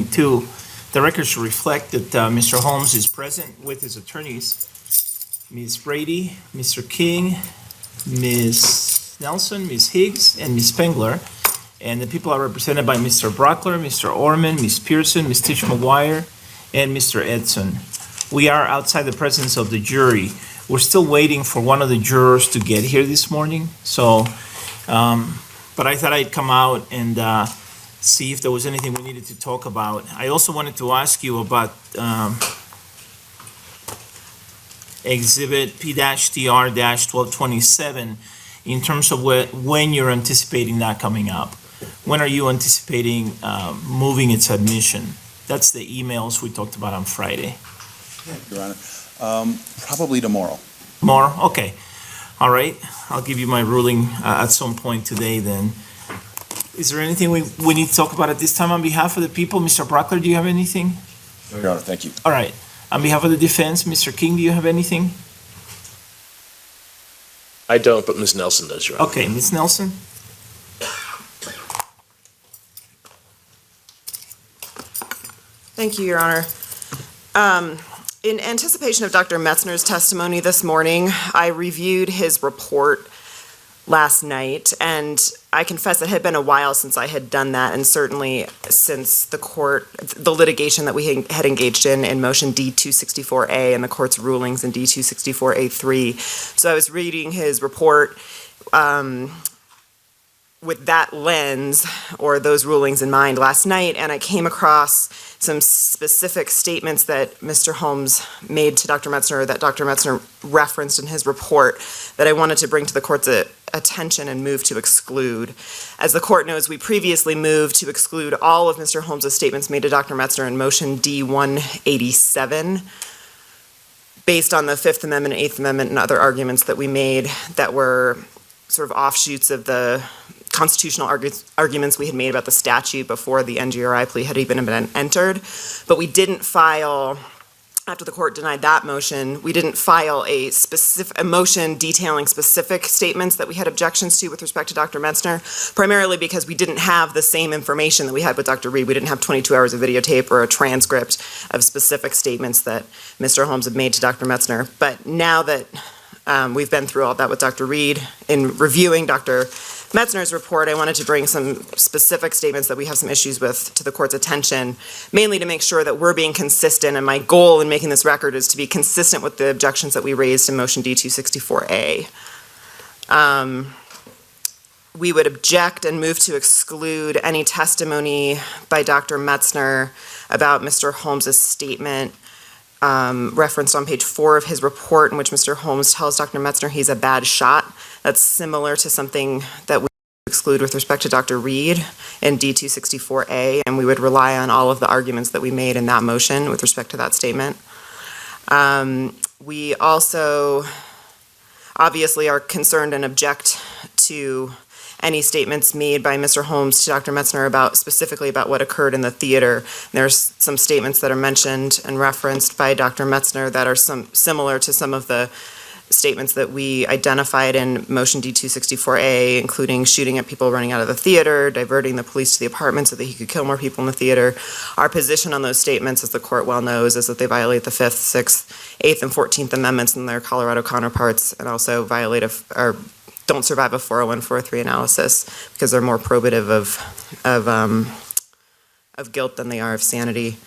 10:22. The record should reflect that Mr. Holmes is present with his attorneys, Ms. Brady, Mr. King, Ms. Nelson, Ms. Higgs, and Ms. Spengler. And the people are represented by Mr. Brockler, Mr. Orman, Ms. Pearson, Ms. Tish McGuire, and Mr. Edson. We are outside the presence of the jury. We're still waiting for one of the jurors to get here this morning, so, but I thought I'd come out and see if there was anything we needed to talk about. I also wanted to ask you about Exhibit P-TR-1227 in terms of when you're anticipating that coming up. When are you anticipating moving its admission? That's the emails we talked about on Friday. Yeah, Your Honor. Probably tomorrow. Tomorrow? Okay. All right. I'll give you my ruling at some point today then. Is there anything we need to talk about at this time on behalf of the people? Mr. Brockler, do you have anything? No, Your Honor, thank you. All right. On behalf of the defense, Mr. King, do you have anything? I don't, but Ms. Nelson does, Your Honor. Okay, Ms. Nelson? Thank you, Your Honor. In anticipation of Dr. Metzner's testimony this morning, I reviewed his report last night, and I confess it had been a while since I had done that, and certainly since the litigation that we had engaged in motion D-264A and the court's rulings in D-264A3. So I was reading his report with that lens or those rulings in mind last night, and I came across some specific statements that Mr. Holmes made to Dr. Metzner, that Dr. Metzner referenced in his report, that I wanted to bring to the court's attention and move to exclude. As the court knows, we previously moved to exclude all of Mr. Holmes' statements made to Dr. Metzner in motion D-187, based on the Fifth Amendment, Eighth Amendment, and other arguments that we made that were sort of offshoots of the constitutional arguments we had made about the statute before the NGRI plea had even been entered. But we didn't file, after the court denied that motion, we didn't file a motion detailing specific statements that we had objections to with respect to Dr. Metzner, primarily because we didn't have the same information that we had with Dr. Reed. We didn't have 22 hours of videotape or a transcript of specific statements that Mr. Holmes had made to Dr. Metzner. But now that we've been through all that with Dr. Reed, in reviewing Dr. Metzner's report, I wanted to bring some specific statements that we have some issues with to the court's attention, mainly to make sure that we're being consistent, and my goal in making this record is to be consistent with the objections that we raised in motion D-264A. We would object and move to exclude any testimony by Dr. Metzner about Mr. Holmes' statement referenced on page 4 of his report, in which Mr. Holmes tells Dr. Metzner he's a bad shot. That's similar to something that we exclude with respect to Dr. Reed in D-264A, and we would rely on all of the arguments that we made in that motion with respect to that statement. We also obviously are concerned and object to any statements made by Mr. Holmes to Dr. Metzner specifically about what occurred in the theater. There's some statements that are mentioned and referenced by Dr. Metzner that are similar to some of the statements that we identified in motion D-264A, including shooting at people running out of the theater, diverting the police to the apartment so that he could kill more people in the theater. Our position on those statements, as the court well knows, is that they violate the 5th, 6th, 8th, and 14th Amendments and their Colorado counterparts, and also violate or don't survive a 401-403 analysis because they're more probative of guilt than they are of sanity.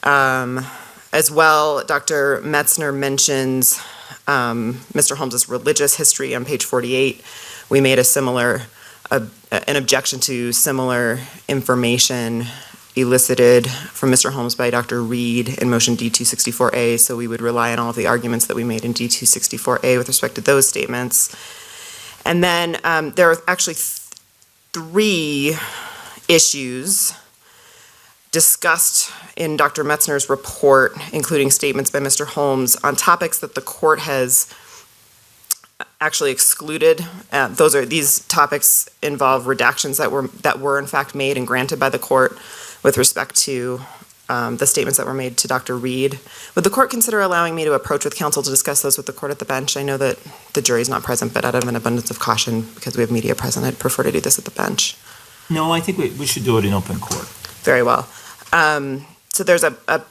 As well, Dr. Metzner mentions Mr. Holmes' religious history on page 48. We made an objection to similar information elicited from Mr. Holmes by Dr. Reed in motion D-264A, so we would rely on all of the arguments that we made in D-264A with respect to those statements. And then there are actually 3 issues discussed in Dr. Metzner's report, including statements by Mr. Holmes on topics that the court has actually excluded. These topics involve redactions that were in fact made and granted by the court with respect to the statements that were made to Dr. Reed. Would the court consider allowing me to approach with counsel to discuss those with the court at the bench? I know that the jury's not present, but out of an abundance of caution, because we have media present, I'd prefer to do this at the bench. No, I think we should do it in open court. Very well. So there's a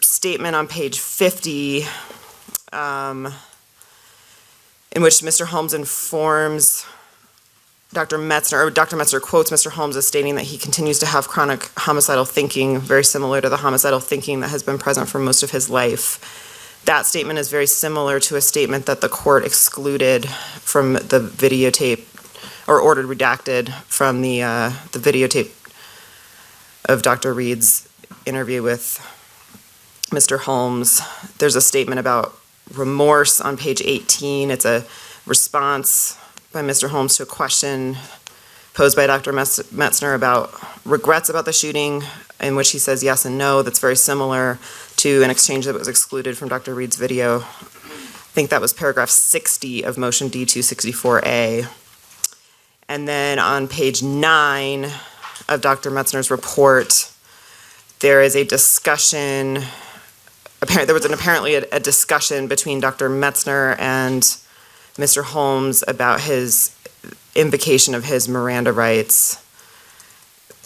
statement on page 50 in which Mr. Holmes informs Dr. Metzner, or Dr. Metzner quotes Mr. Holmes as stating that he continues to have chronic homicidal thinking, very similar to the homicidal thinking that has been present for most of his life. That statement is very similar to a statement that the court excluded from the videotape, or ordered redacted from the videotape of Dr. Reed's interview with Mr. Holmes. There's a statement about remorse on page 18. It's a response by Mr. Holmes to a question posed by Dr. Metzner about regrets about the shooting, in which he says yes and no. That's very similar to an exchange that was excluded from Dr. Reed's video. I think that was paragraph 60 of motion D264A. And then on page 9 of Dr. Metzner's report, there is a discussion, there was apparently a discussion between Dr. Metzner and Mr. Holmes about his invocation of his Miranda rights.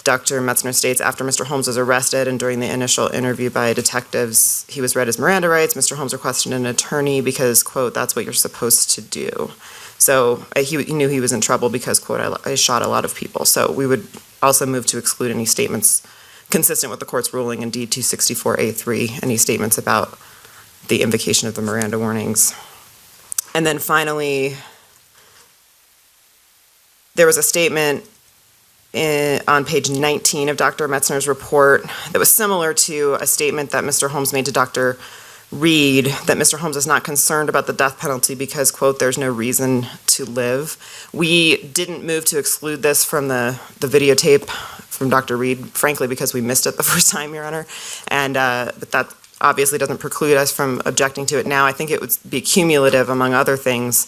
Dr. Metzner states, after Mr. Holmes was arrested and during the initial interview by detectives, he was read his Miranda rights. Mr. Holmes requested an attorney because, quote, that's what you're supposed to do. So he knew he was in trouble because, quote, I shot a lot of people. So we would also move to exclude any statements consistent with the court's ruling in D264A3, any statements about the invocation of the Miranda warnings. And then finally, there was a statement on page 19 of Dr. Metzner's report that was similar to a statement that Mr. Holmes made to Dr. Reed, that Mr. Holmes is not concerned about the death penalty because, quote, there's no reason to live. We didn't move to exclude this from the videotape from Dr. Reed, frankly, because we missed it the first time, Your Honor. And but that obviously doesn't preclude us from objecting to it now. I think it would be cumulative, among other things,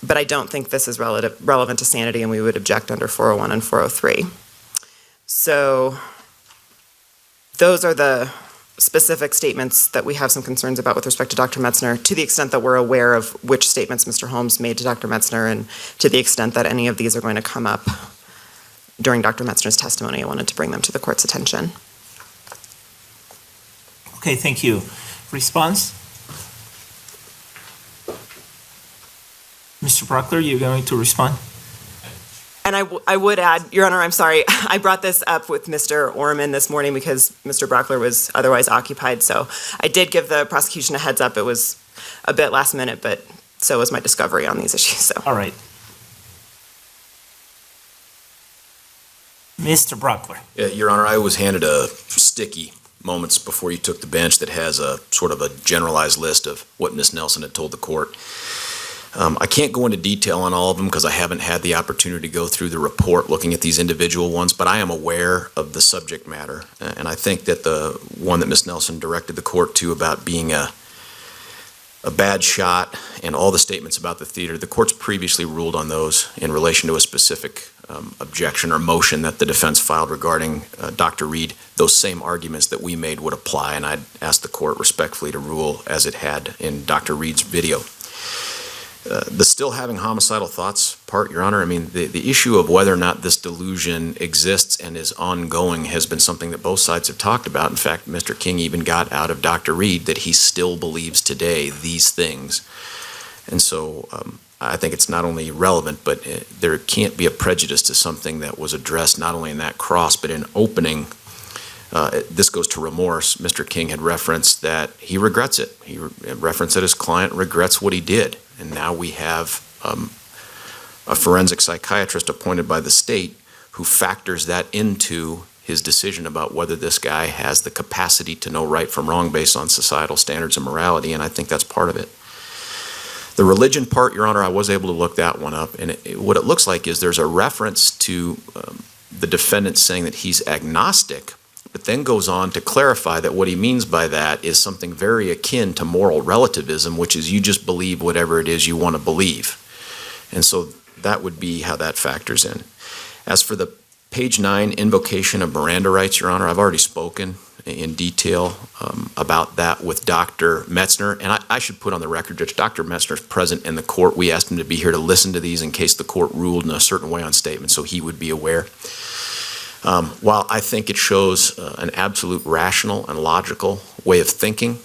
but I don't think this is relevant to sanity, and we would object under 401 and 403. So those are the specific statements that we have some concerns about with respect to Dr. Metzner, to the extent that we're aware of which statements Mr. Holmes made to Dr. Metzner, and to the extent that any of these are going to come up during Dr. Metzner's testimony. I wanted to bring them to the court's attention. Okay, thank you. Response? Mr. Brockler, you're going to respond? And I would add, Your Honor, I'm sorry, I brought this up with Mr. Orman this morning because Mr. Brockler was otherwise occupied, so I did give the prosecution a heads up. It was a bit last minute, but so was my discovery on these issues, so. All right. Mr. Brockler. Your Honor, I was handed a sticky moments before you took the bench that has a sort of a generalized list of what Ms. Nelson had told the court. I can't go into detail on all of them because I haven't had the opportunity to go through the report looking at these individual ones, but I am aware of the subject matter. And I think that the one that Ms. Nelson directed the court to about being a bad shot and all the statements about the theater, the court's previously ruled on those in relation to a specific objection or motion that the defense filed regarding Dr. Reed. Those same arguments that we made would apply, and I'd ask the court respectfully to rule as it had in Dr. Reed's video. The still having homicidal thoughts part, Your Honor, I mean, the issue of whether or not this delusion exists and is ongoing has been something that both sides have talked about. In fact, Mr. King even got out of Dr. Reed that he still believes today these things. And so I think it's not only relevant, but there can't be a prejudice to something that was addressed not only in that cross, but in opening. This goes to remorse. Mr. King had referenced that he regrets it. He referenced that his client regrets what he did. And now we have a forensic psychiatrist appointed by the state who factors that into his decision about whether this guy has the capacity to know right from wrong based on societal standards and morality, and I think that's part of it. The religion part, Your Honor, I was able to look that one up, and what it looks like is there's a reference to the defendant saying that he's agnostic, but then goes on to clarify that what he means by that is something very akin to moral relativism, which is you just believe whatever it is you want to believe. And so that would be how that factors in. As for the page 9 invocation of Miranda rights, Your Honor, I've already spoken in detail about that with Dr. Metzner. And I should put on the record that Dr. Metzner is present in the court. We asked him to be here to listen to these in case the court ruled in a certain way on statements, so he would be aware. While I think it shows an absolute rational and logical way of thinking,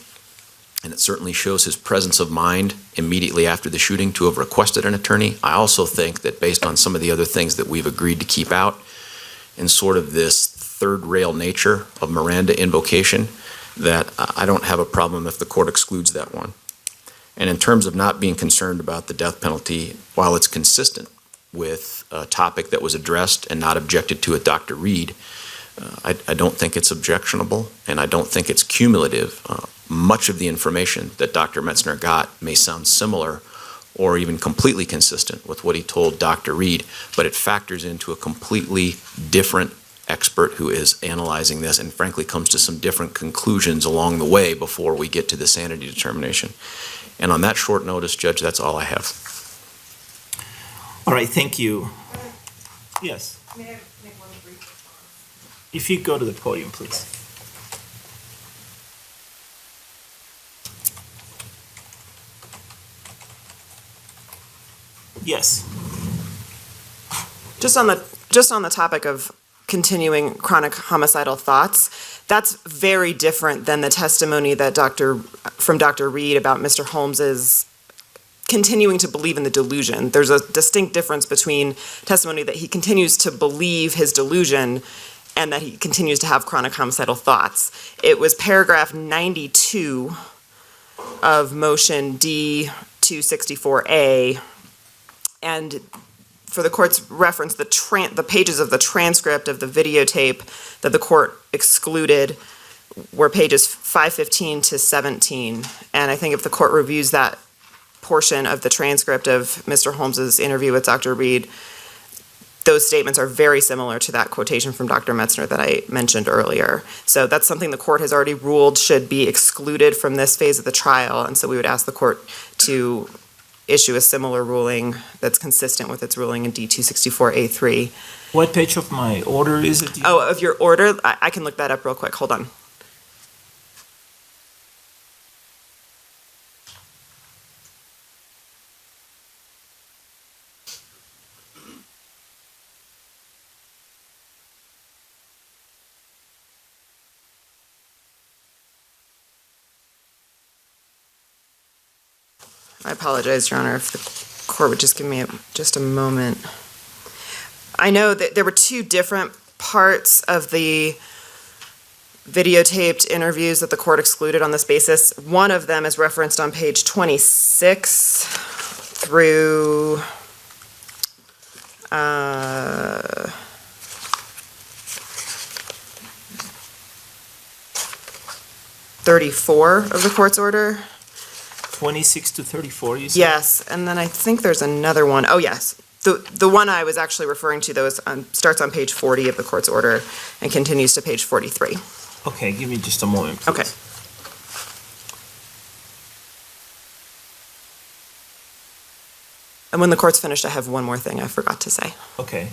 and it certainly shows his presence of mind immediately after the shooting to have requested an attorney, I also think that based on some of the other things that we've agreed to keep out and sort of this third rail nature of Miranda invocation, that I don't have a problem if the court excludes that one. And in terms of not being concerned about the death penalty, while it's consistent with a topic that was addressed and not objected to at Dr. Reed, I don't think it's objectionable, and I don't think it's cumulative. Much of the information that Dr. Metzner got may sound similar or even completely consistent with what he told Dr. Reed, but it factors into a completely different expert who is analyzing this and frankly comes to some different conclusions along the way before we get to the sanity determination. And on that short notice, Judge, that's all I have. All right, thank you. Yes. May I make one brief response? If you go to the podium, please. Yes. Just on the topic of continuing chronic homicidal thoughts, that's very different than the testimony that from Dr. Reed about Mr. Holmes's continuing to believe in the delusion. There's a distinct difference between testimony that he continues to believe his delusion and that he continues to have chronic homicidal thoughts. It was paragraph 92 of motion D-264A, and for the court's reference, the pages of the transcript of the videotape that the court excluded were pages 515 to 17. And I think if the court reviews that portion of the transcript of Mr. Holmes's interview with Dr. Reed, those statements are very similar to that quotation from Dr. Metzner that I mentioned earlier. So that's something the court has already ruled should be excluded from this phase of the trial, and so we would ask the court to issue a similar ruling that's consistent with its ruling in D-264A3. What page of my order is it? Oh, of your order? I can look that up real quick. Hold on. I apologize, Your Honor, if the court would just give me just a moment. I know that there were two different parts of the videotaped interviews that the court excluded on this basis. One of them is referenced on page 26 through 34 of the court's order. 26 to 34, you said? Yes, and then I think there's another one. Oh, yes. The one I was actually referring to, though, starts on page 40 of the court's order and continues to page 43. Okay, give me just a moment, please. Okay. And when the court's finished, I have one more thing I forgot to say. Okay.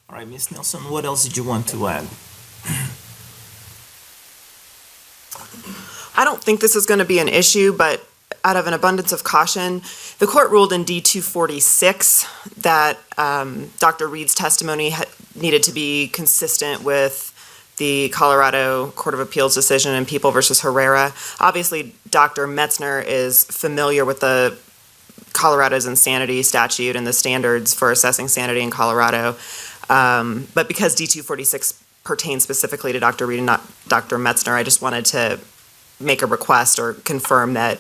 All right, Ms. Nelson, what else did you want to add? I don't think this is going to be an issue, but out of an abundance of caution, the court ruled in D-246 that Dr. Reed's testimony needed to be consistent with the Colorado Court of Appeals decision in People versus Herrera. Obviously, Dr. Metzner is familiar with the Colorado's insanity statute and the standards for assessing sanity in Colorado. But because D-246 pertains specifically to Dr. Reed and not Dr. Metzner, I just wanted to make a request or confirm that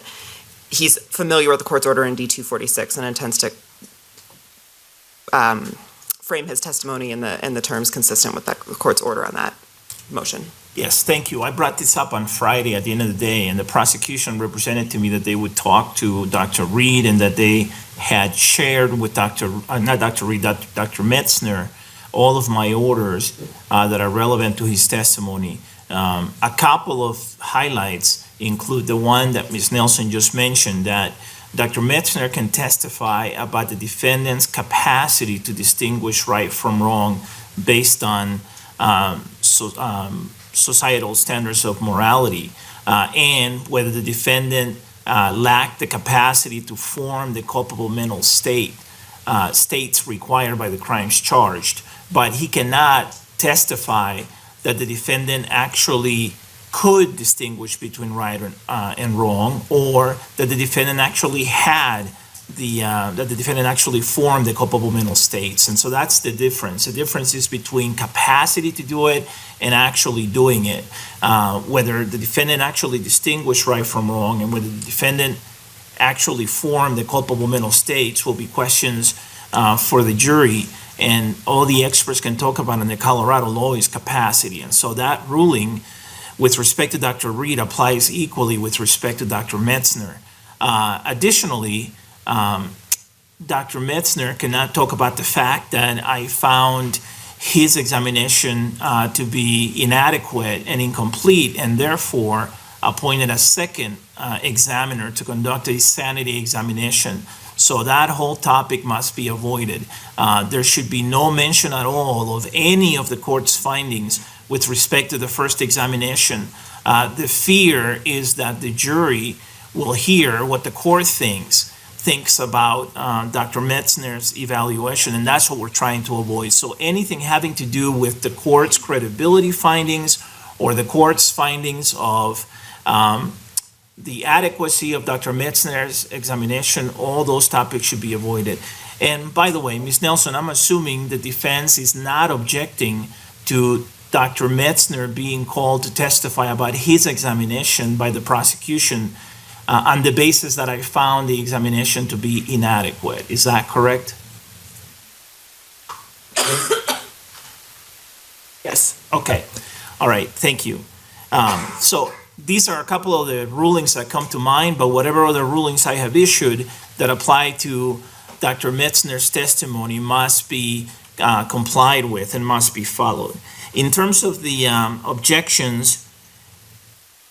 he's familiar with the court's order in D-246 and intends to frame his testimony in the terms consistent with the court's order on that motion. Yes, thank you. I brought this up on Friday at the end of the day, and the prosecution represented to me that they would talk to Dr. Reed and that they had shared with Dr. Metzner all of my orders that are relevant to his testimony. A couple of highlights include the one that Ms. Nelson just mentioned, that Dr. Metzner can testify about the defendant's capacity to distinguish right from wrong based on societal standards of morality, and whether the defendant lacked the capacity to form the culpable mental states required by the crimes charged. But he cannot testify that the defendant actually could distinguish between right and wrong, or that the defendant actually formed the culpable mental states. And so that's the difference. The difference is between capacity to do it and actually doing it. Whether the defendant actually distinguished right from wrong and whether the defendant actually formed the culpable mental states will be questions for the jury. And all the experts can talk about in the Colorado law is capacity. And so that ruling with respect to Dr. Reed applies equally with respect to Dr. Metzner. Additionally, Dr. Metzner cannot talk about the fact that I found his examination to be inadequate and incomplete, and therefore appointed a second examiner to conduct a sanity examination. So that whole topic must be avoided. There should be no mention at all of any of the court's findings with respect to the first examination. The fear is that the jury will hear what the court thinks about Dr. Metzner's evaluation, and that's what we're trying to avoid. So anything having to do with the court's credibility findings or the court's findings of the adequacy of Dr. Metzner's examination, all those topics should be avoided. And by the way, Ms. Nelson, I'm assuming the defense is not objecting to Dr. Metzner being called to testify about his examination by the prosecution on the basis that I found the examination to be inadequate. Is that correct? Yes. Okay. All right. Thank you. So these are a couple of the rulings that come to mind, but whatever other rulings I have issued that apply to Dr. Metzner's testimony must be complied with and must be followed. In terms of the objections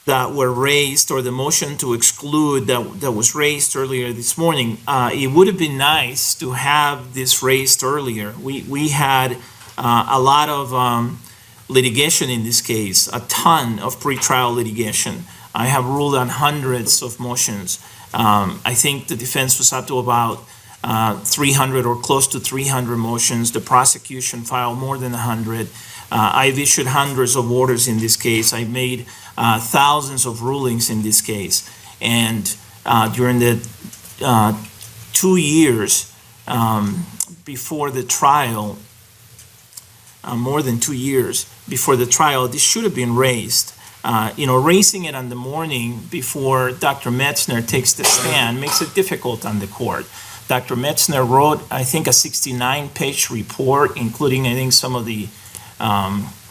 that were raised, or the motion to exclude that was raised earlier this morning, it would have been nice to have this raised earlier. We had a lot of litigation in this case, a ton of pretrial litigation. I have ruled on hundreds of motions. I think the defense was up to about 300 or close to 300 motions. The prosecution filed more than 100. I've issued hundreds of orders in this case. I've made thousands of rulings in this case. And during the 2 years before the trial, more than 2 years before the trial, this should have been raised. Raising it on the morning before Dr. Metzner takes the stand makes it difficult on the court. Dr. Metzner wrote, I think, a 69-page report, including, I think, some of the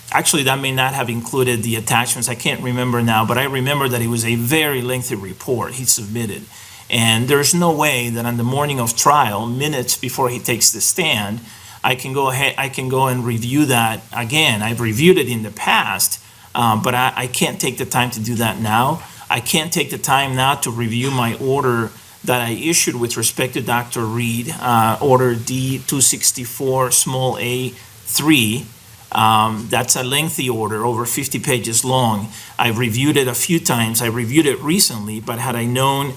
actually, that may not have included the attachments. I can't remember now, but I remember that it was a very lengthy report he submitted. And there's no way that on the morning of trial, minutes before he takes the stand, I can go and review that again. I've reviewed it in the past, but I can't take the time to do that now. I can't take the time now to review my order that I issued with respect to Dr. Reed, Order D-264, small a, 3. That's a lengthy order, over 50 pages long. I've reviewed it a few times. I reviewed it recently, but had I known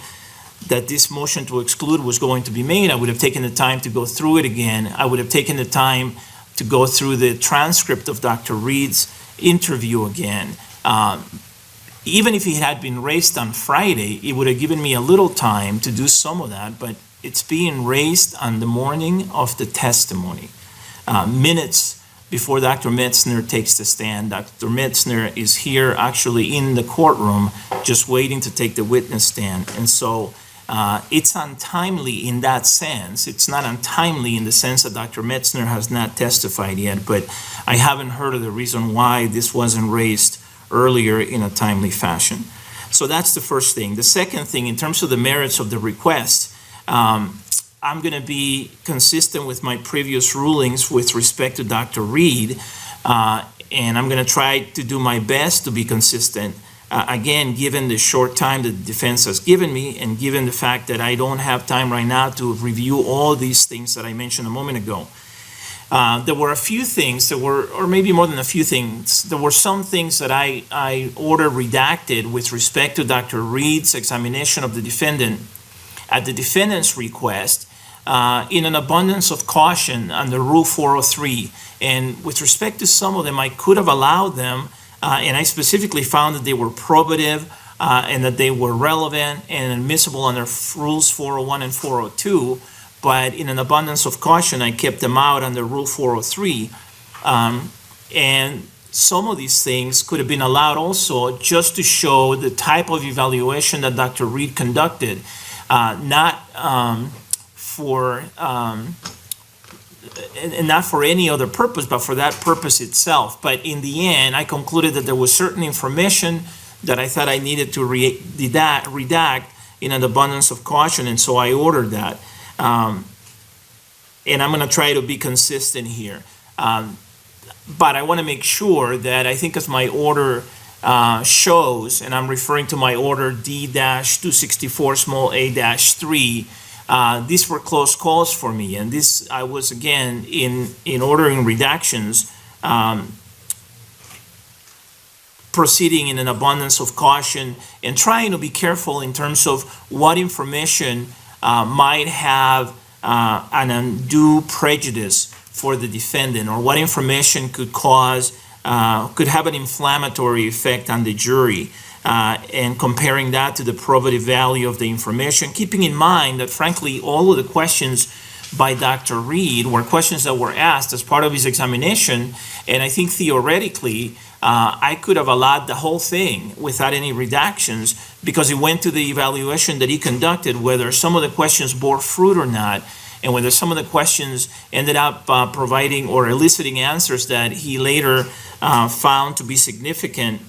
that this motion to exclude was going to be made, I would have taken the time to go through it again. I would have taken the time to go through the transcript of Dr. Reed's interview again. Even if it had been raised on Friday, it would have given me a little time to do some of that, but it's being raised on the morning of the testimony, minutes before Dr. Metzner takes the stand. Dr. Metzner is here actually in the courtroom, just waiting to take the witness stand. And so it's untimely in that sense. It's not untimely in the sense that Dr. Metzner has not testified yet, but I haven't heard of the reason why this wasn't raised earlier in a timely fashion. So that's the first thing. The second thing, in terms of the merits of the request, I'm going to be consistent with my previous rulings with respect to Dr. Reed, and I'm going to try to do my best to be consistent. Again, given the short time that the defense has given me, and given the fact that I don't have time right now to review all these things that I mentioned a moment ago. There were a few things, or maybe more than a few things, there were some things that I ordered redacted with respect to Dr. Reed's examination of the defendant at the defendant's request, in an abundance of caution under Rule 403. And with respect to some of them, I could have allowed them, and I specifically found that they were probative and that they were relevant and admissible under Rules 401 and 402. But in an abundance of caution, I kept them out under Rule 403. And some of these things could have been allowed also just to show the type of evaluation that Dr. Reed conducted, not for and not for any other purpose, but for that purpose itself. But in the end, I concluded that there was certain information that I thought I needed to redact in an abundance of caution, and so I ordered that. And I'm going to try to be consistent here. But I want to make sure that I think as my order shows, and I'm referring to my order D-264 small a-3, these were close calls for me. And this, I was, again, in ordering redactions, proceeding in an abundance of caution and trying to be careful in terms of what information might have an undue prejudice for the defendant, or what information could have an inflammatory effect on the jury, and comparing that to the probative value of the information, keeping in mind that, frankly, all of the questions by Dr. Reed were questions that were asked as part of his examination, and I think theoretically I could have allowed the whole thing without any redactions, because it went to the evaluation that he conducted, whether some of the questions bore fruit or not, and whether some of the questions ended up providing or eliciting answers that he later found to be significant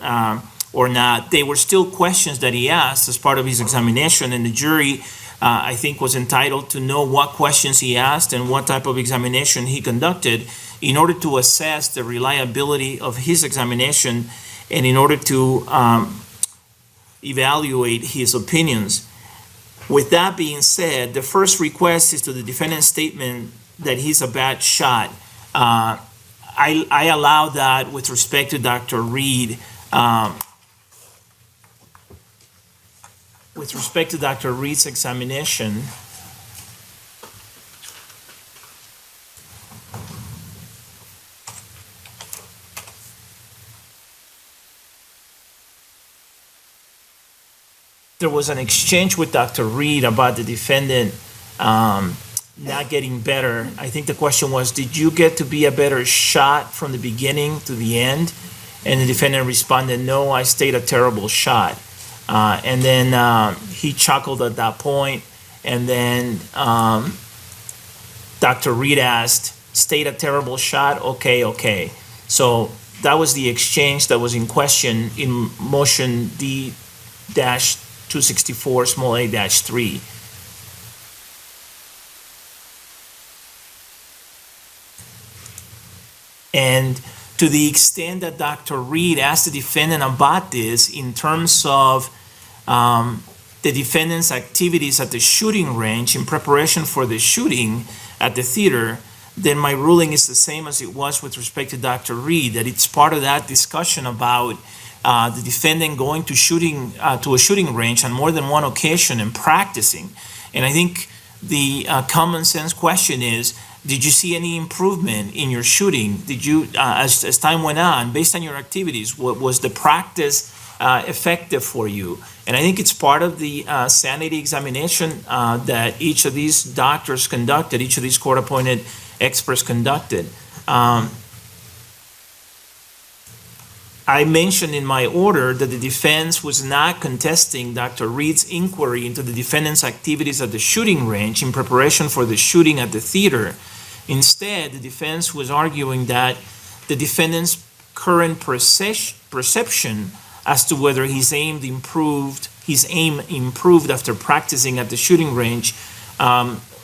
or not. They were still questions that he asked as part of his examination, and the jury, I think, was entitled to know what questions he asked and what type of examination he conducted in order to assess the reliability of his examination and in order to evaluate his opinions. With that being said, the first request is to the defendant's statement that he's a bad shot. I allow that with respect to Dr. Reed. With respect to Dr. Reed's examination, there was an exchange with Dr. Reed about the defendant not getting better. I think the question was, did you get to be a better shot from the beginning to the end? And the defendant responded, no, I stayed a terrible shot. And then he chuckled at that point, and then Dr. Reed asked, stayed a terrible shot? Okay. So that was the exchange that was in question in motion D-264 small a-3. And to the extent that Dr. Reed asked the defendant about this in terms of the defendant's activities at the shooting range in preparation for the shooting at the theater, then my ruling is the same as it was with respect to Dr. Reed, that it's part of that discussion about the defendant going to a shooting range on more than one occasion and practicing. And I think the common sense question is, did you see any improvement in your shooting? Did you, as time went on, based on your activities, was the practice effective for you? And I think it's part of the sanity examination that each of these doctors conducted, each of these court-appointed experts conducted. I mentioned in my order that the defense was not contesting Dr. Reed's inquiry into the defendant's activities at the shooting range in preparation for the shooting at the theater. Instead, the defense was arguing that the defendant's current perception as to whether his aim improved after practicing at the shooting range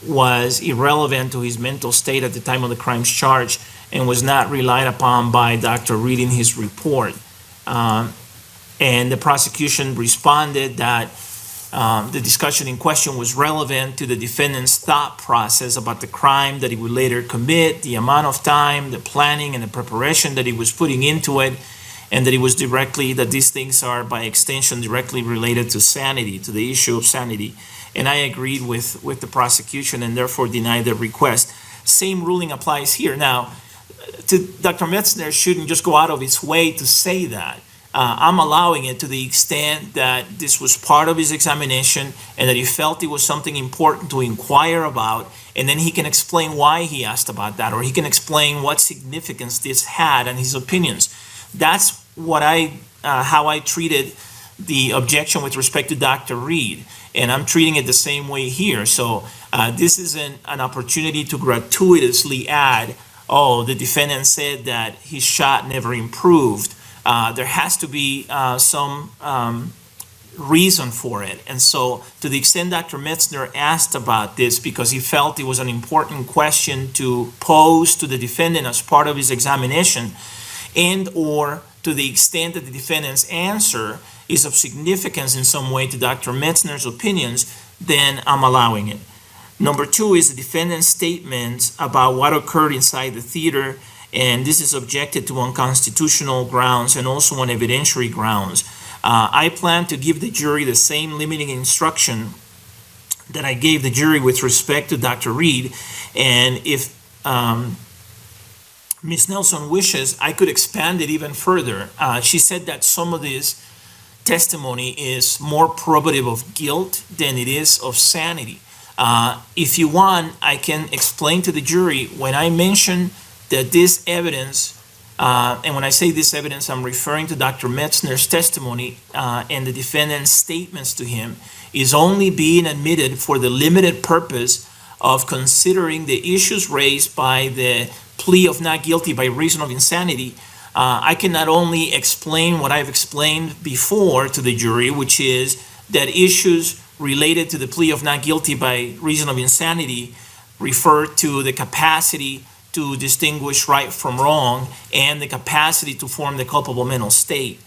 was irrelevant to his mental state at the time of the crime's charge and was not relied upon by Dr. Reed in his report. And the prosecution responded that the discussion in question was relevant to the defendant's thought process about the crime that he would later commit, the amount of time, the planning, and the preparation that he was putting into it, and that these things are by extension directly related to sanity, to the issue of sanity. And I agreed with the prosecution and therefore denied the request. Same ruling applies here. Now, Dr. Metzner shouldn't just go out of his way to say that. I'm allowing it to the extent that this was part of his examination and that he felt it was something important to inquire about, and then he can explain why he asked about that, or he can explain what significance this had and his opinions. That's how I treated the objection with respect to Dr. Reed, and I'm treating it the same way here. So this isn't an opportunity to gratuitously add, oh, the defendant said that his shot never improved. There has to be some reason for it. And so to the extent Dr. Metzner asked about this because he felt it was an important question to pose to the defendant as part of his examination, and or to the extent that the defendant's answer is of significance in some way to Dr. Metzner's opinions, then I'm allowing it. Number two is the defendant's statement about what occurred inside the theater, and this is objected to on constitutional grounds and also on evidentiary grounds. I plan to give the jury the same limiting instruction that I gave the jury with respect to Dr. Reed, and if Ms. Nelson wishes, I could expand it even further. She said that some of this testimony is more probative of guilt than it is of sanity. If you want, I can explain to the jury when I mention that this evidence, and when I say this evidence, I'm referring to Dr. Metzner's testimony and the defendant's statements to him, is only being admitted for the limited purpose of considering the issues raised by the plea of not guilty by reason of insanity. I can not only explain what I've explained before to the jury, which is that issues related to the plea of not guilty by reason of insanity refer to the capacity to distinguish right from wrong and the capacity to form the culpable mental state,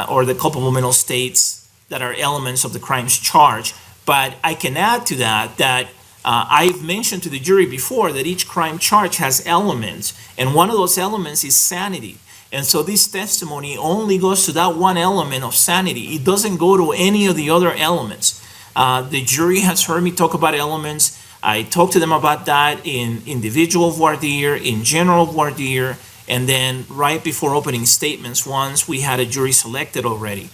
or the culpable mental states that are elements of the crime's charge. But I can add to that I've mentioned to the jury before that each crime charge has elements, and one of those elements is sanity. And so this testimony only goes to that one element of sanity. It doesn't go to any of the other elements. The jury has heard me talk about elements. I talked to them about that in individual voir dire, in general voir dire, and then right before opening statements once we had a jury selected already.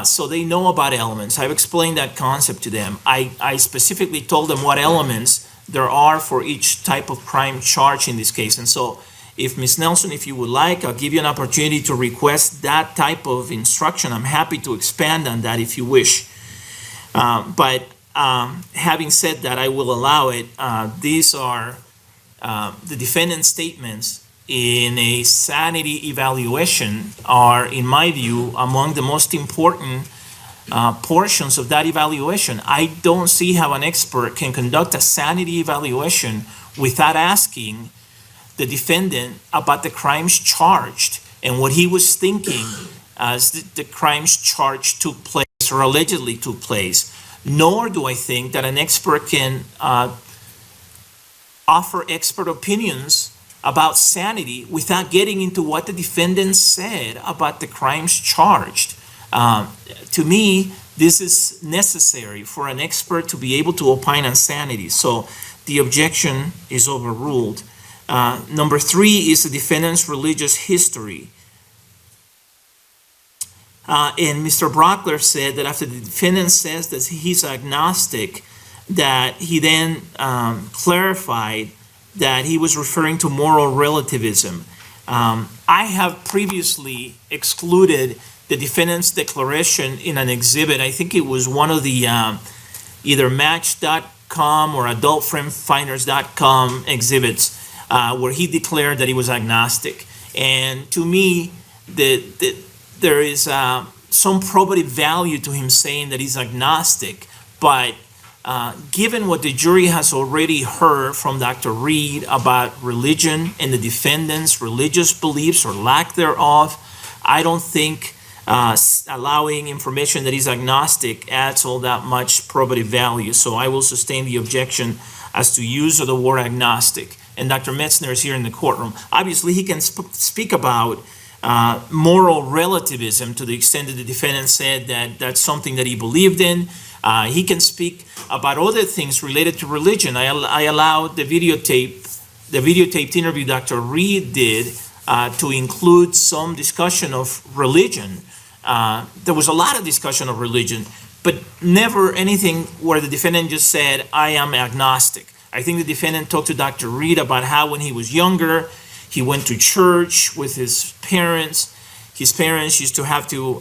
So they know about elements. I've explained that concept to them. I specifically told them what elements there are for each type of crime charge in this case. And so if Ms. Nelson, if you would like, I'll give you an opportunity to request that type of instruction. I'm happy to expand on that if you wish. But having said that, I will allow it. These are the defendant's statements in a sanity evaluation are, in my view, among the most important portions of that evaluation. I don't see how an expert can conduct a sanity evaluation without asking the defendant about the crimes charged and what he was thinking as the crimes charged took place or allegedly took place. Nor do I think that an expert can offer expert opinions about sanity without getting into what the defendant said about the crimes charged. To me, this is necessary for an expert to be able to opine on sanity. So the objection is overruled. Number 3 is the defendant's religious history. And Mr. Brockler said that after the defendant says that he's agnostic, that he then clarified that he was referring to moral relativism. I have previously excluded the defendant's declaration in an exhibit. I think it was one of the either Match.com or AdultFriendFinders.com exhibits where he declared that he was agnostic. And to me, there is some probative value to him saying that he's agnostic, but given what the jury has already heard from Dr. Reed about religion and the defendant's religious beliefs or lack thereof, I don't think allowing information that he's agnostic adds all that much probative value. So I will sustain the objection as to use of the word agnostic. And Dr. Metzner is here in the courtroom. Obviously, he can speak about moral relativism to the extent that the defendant said that that's something that he believed in. He can speak about other things related to religion. I allowed the videotaped interview Dr. Reed did to include some discussion of religion. There was a lot of discussion of religion, but never anything where the defendant just said, I am agnostic. I think the defendant talked to Dr. Reed about how when he was younger, he went to church with his parents. His parents used to have to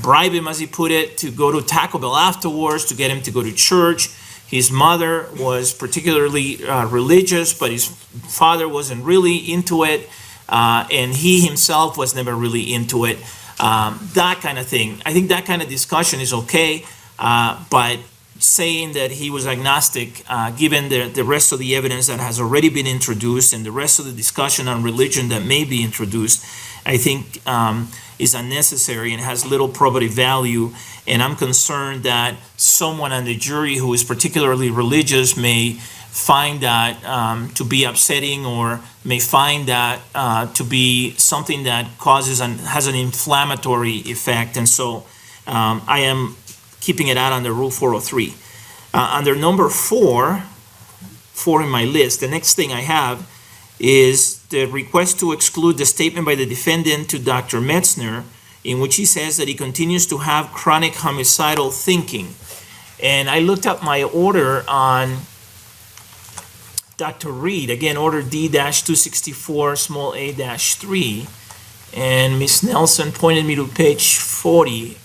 bribe him, as he put it, to go to Taco Bell afterwards to get him to go to church. His mother was particularly religious, but his father wasn't really into it, and he himself was never really into it. That kind of thing. I think that kind of discussion is okay, but saying that he was agnostic, given the rest of the evidence that has already been introduced and the rest of the discussion on religion that may be introduced, I think is unnecessary and has little probative value. And I'm concerned that someone on the jury who is particularly religious may find that to be upsetting, or may find that to be something that has an inflammatory effect. And so I am keeping it out under Rule 403. Under number 4 in my list, the next thing I have is the request to exclude the statement by the defendant to Dr. Metzner, in which he says that he continues to have chronic homicidal thinking. And I looked up my order on Dr. Reed, again, order D-264, small a-3, and Ms. Nelson pointed me to page 40.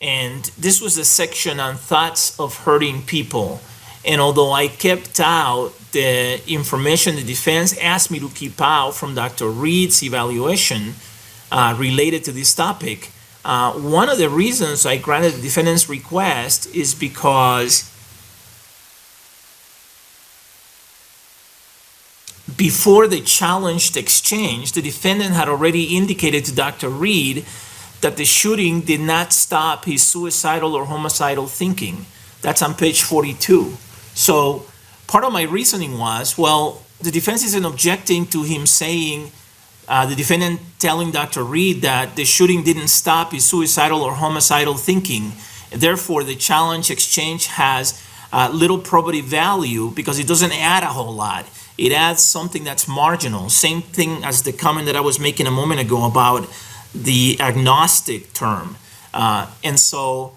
And this was a section on thoughts of hurting people. And although I kept out the information the defense asked me to keep out from Dr. Reed's evaluation related to this topic, one of the reasons I granted the defendant's request is because before the challenged exchange, the defendant had already indicated to Dr. Reed that the shooting did not stop his suicidal or homicidal thinking. That's on page 42. So part of my reasoning was, well, the defense isn't objecting to him saying, the defendant telling Dr. Reed that the shooting didn't stop his suicidal or homicidal thinking. Therefore, the challenge exchange has little probative value because it doesn't add a whole lot. It adds something that's marginal. Same thing as the comment that I was making a moment ago about the agnostic term. And so,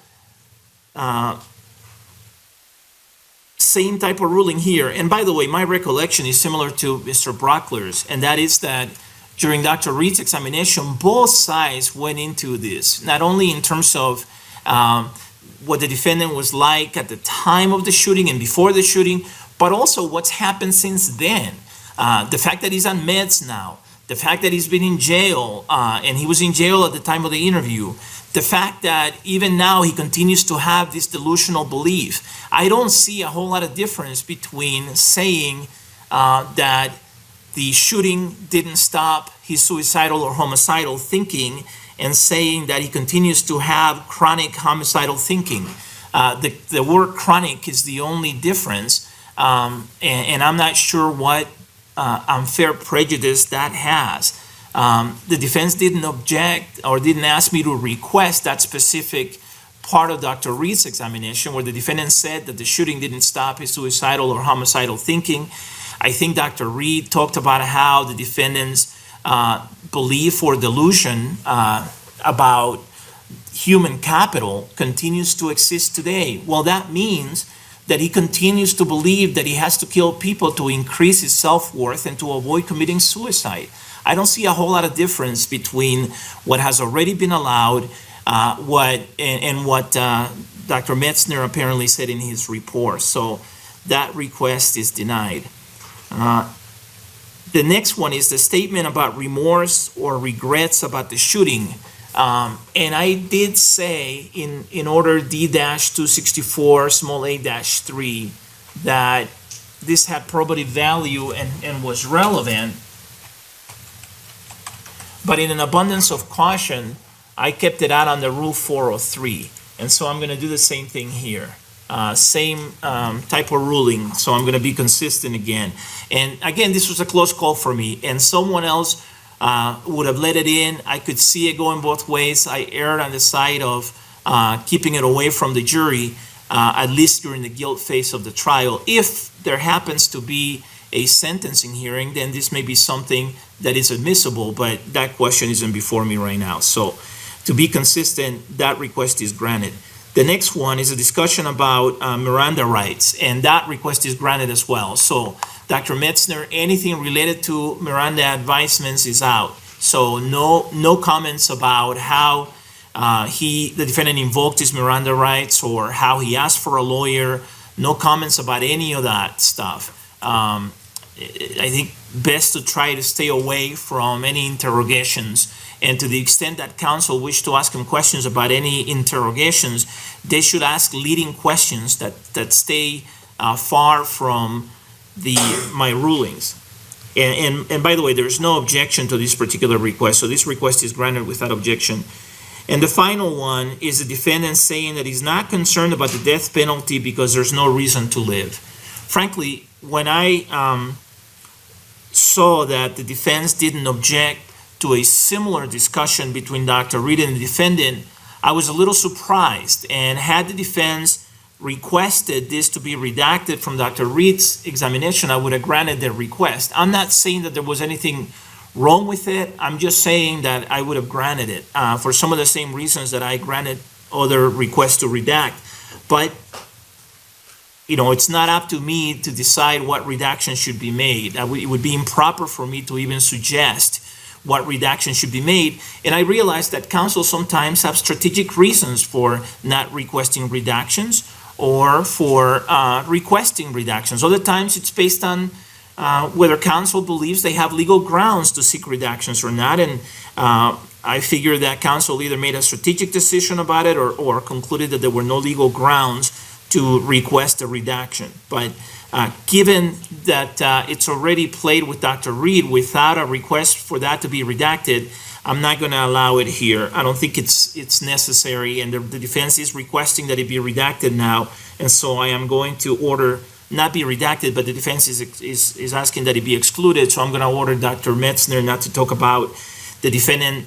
same type of ruling here. And by the way, my recollection is similar to Mr. Brockler's, and that is that during Dr. Reed's examination, both sides went into this, not only in terms of what the defendant was like at the time of the shooting and before the shooting, but also what's happened since then. The fact that he's on meds now, the fact that he's been in jail, and he was in jail at the time of the interview, the fact that even now he continues to have this delusional belief, I don't see a whole lot of difference between saying that the shooting didn't stop his suicidal or homicidal thinking and saying that he continues to have chronic homicidal thinking. The word chronic is the only difference, and I'm not sure what unfair prejudice that has. The defense didn't object or didn't ask me to request that specific part of Dr. Reed's examination where the defendant said that the shooting didn't stop his suicidal or homicidal thinking. I think Dr. Reed talked about how the defendant's belief or delusion about human capital continues to exist today. Well, that means that he continues to believe that he has to kill people to increase his self-worth and to avoid committing suicide. I don't see a whole lot of difference between what has already been allowed, what Dr. Metzner apparently said in his report. So that request is denied. The next one is the statement about remorse or regrets about the shooting. And I did say in order D-264 small a-3 that this had probative value and was relevant. But in an abundance of caution, I kept it out on the Rule 403. And so I'm going to do the same thing here. Same type of ruling, so I'm going to be consistent again. And again, this was a close call for me, and someone else would have let it in. I could see it going both ways. I erred on the side of keeping it away from the jury, at least during the guilt phase of the trial. If there happens to be a sentencing hearing, then this may be something that is admissible, but that question isn't before me right now. So to be consistent, that request is granted. The next one is a discussion about Miranda rights, and that request is granted as well. So Dr. Metzner, anything related to Miranda advisements is out. So no comments about how the defendant invoked his Miranda rights or how he asked for a lawyer. No comments about any of that stuff. I think best to try to stay away from any interrogations. And to the extent that counsel wish to ask him questions about any interrogations, they should ask leading questions that stay far from my rulings. And by the way, there's no objection to this particular request, so this request is granted without objection. And the final one is the defendant saying that he's not concerned about the death penalty because there's no reason to live. Frankly, when I saw that the defense didn't object to a similar discussion between Dr. Reed and the defendant, I was a little surprised. And had the defense requested this to be redacted from Dr. Reed's examination, I would have granted their request. I'm not saying that there was anything wrong with it. I'm just saying that I would have granted it for some of the same reasons that I granted other requests to redact. But it's not up to me to decide what redaction should be made. It would be improper for me to even suggest what redaction should be made. And I realize that counsel sometimes have strategic reasons for not requesting redactions or for requesting redactions. Other times it's based on whether counsel believes they have legal grounds to seek redactions or not. And I figure that counsel either made a strategic decision about it or concluded that there were no legal grounds to request a redaction. But given that it's already played with Dr. Reed without a request for that to be redacted, I'm not going to allow it here. I don't think it's necessary, and the defense is requesting that it be redacted now, and so I am going to order not be redacted, but the defense is asking that it be excluded, so I'm going to order Dr. Metzner not to talk about the defendant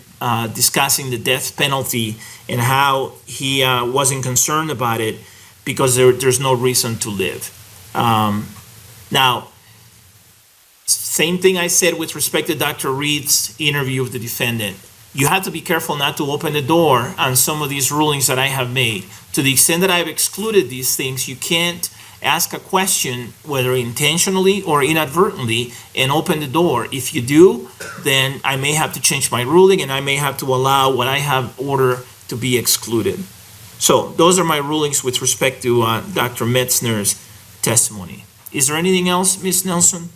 discussing the death penalty and how he wasn't concerned about it because there's no reason to live. Now, same thing I said with respect to Dr. Reed's interview of the defendant. You have to be careful not to open the door on some of these rulings that I have made. To the extent that I've excluded these things, you can't ask a question, whether intentionally or inadvertently, and open the door. If you do, then I may have to change my ruling and I may have to allow what I have ordered to be excluded. So those are my rulings with respect to Dr. Metzner's testimony. Is there anything else, Ms. Nelson?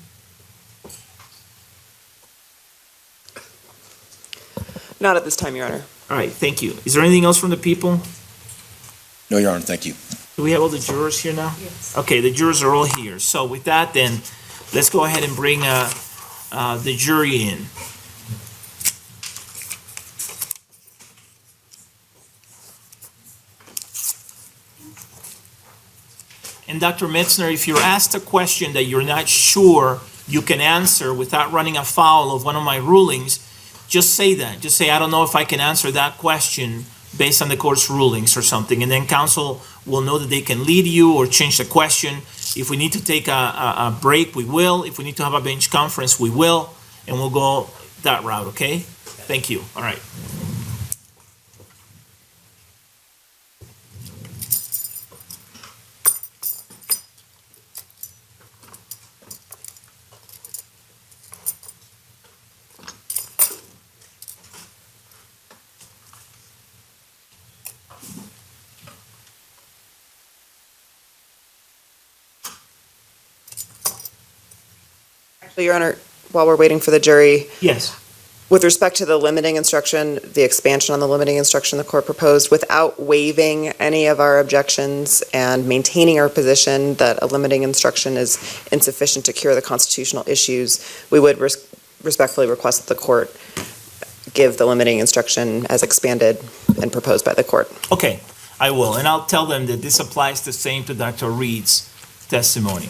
Not at this time, Your Honor. All right, thank you. Is there anything else from the people? No, Your Honor, thank you. Do we have all the jurors here now? Yes. Okay, the jurors are all here. So with that, then, let's go ahead and bring the jury in. And Dr. Metzner, if you're asked a question that you're not sure you can answer without running afoul of one of my rulings, just say that. Just say, I don't know if I can answer that question based on the court's rulings or something. And then counsel will know that they can lead you or change the question. If we need to take a break, we will. If we need to have a bench conference, we will. And we'll go that route, okay? Thank you. All right. Actually, Your Honor, while we're waiting for the jury, Yes. with respect to the limiting instruction, the expansion on the limiting instruction the court proposed, without waiving any of our objections and maintaining our position that a limiting instruction is insufficient to cure the constitutional issues, we would respectfully request that the court give the limiting instruction as expanded and proposed by the court. Okay, I will. And I'll tell them that this applies the same to Dr. Reed's testimony.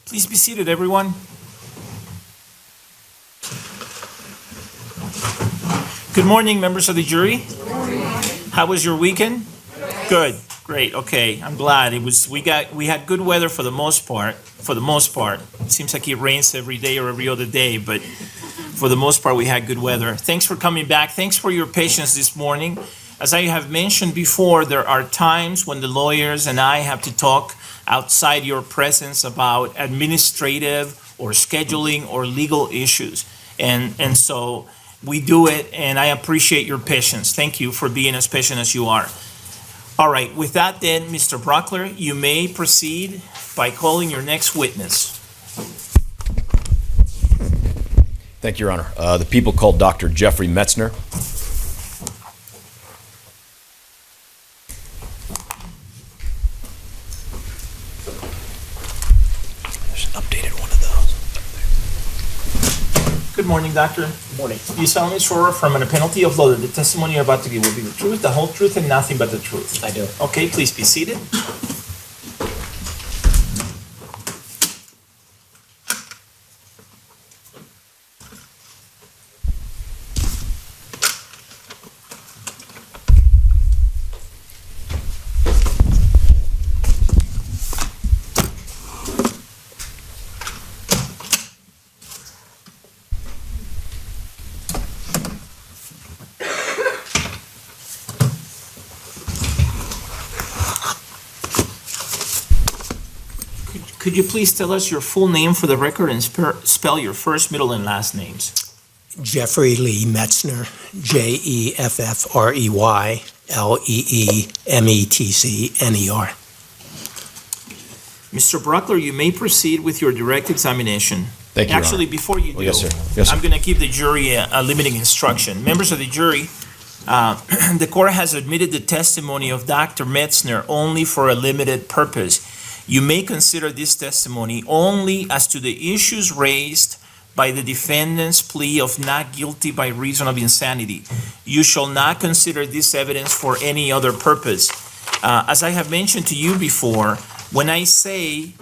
Please be seated, everyone. Good morning, members of the jury. How was your weekend? Good, great, okay, I'm glad. We had good weather for the most part. It seems like it rains every day or every other day, but for the most part, we had good weather. Thanks for coming back. Thanks for your patience this morning. As I have mentioned before, there are times when the lawyers and I have to talk outside your presence about administrative or scheduling or legal issues. And so we do it, and I appreciate your patience. Thank you for being as patient as you are. All right, with that then, Mr. Brockler, you may proceed by calling your next witness. Thank you, Your Honor. The people called Dr. Jeffrey Metzner. There's an updated one of those. Good morning, doctor. Good morning. You solemnly swear from a penalty of law that the testimony you're about to give will be the truth, the whole truth, and nothing but the truth? I do. Okay, please be seated. Could you please tell us your full name for the record and spell your first, middle, and last names? Jeffrey Lee Metzner, JeffreyLeeMetzner. Mr. Brockler, you may proceed with your direct examination. Thank you, Your Actually, Honor. before you do, Yes, sir. Yes, sir. I'm going to give the jury a limiting instruction. Members of the jury, the court has admitted the testimony of Dr. Metzner only for a limited purpose. You may consider this testimony only as to the issues raised by the defendant's plea of not guilty by reason of insanity. You shall not consider this evidence for any other purpose. As I have mentioned to you before, when I say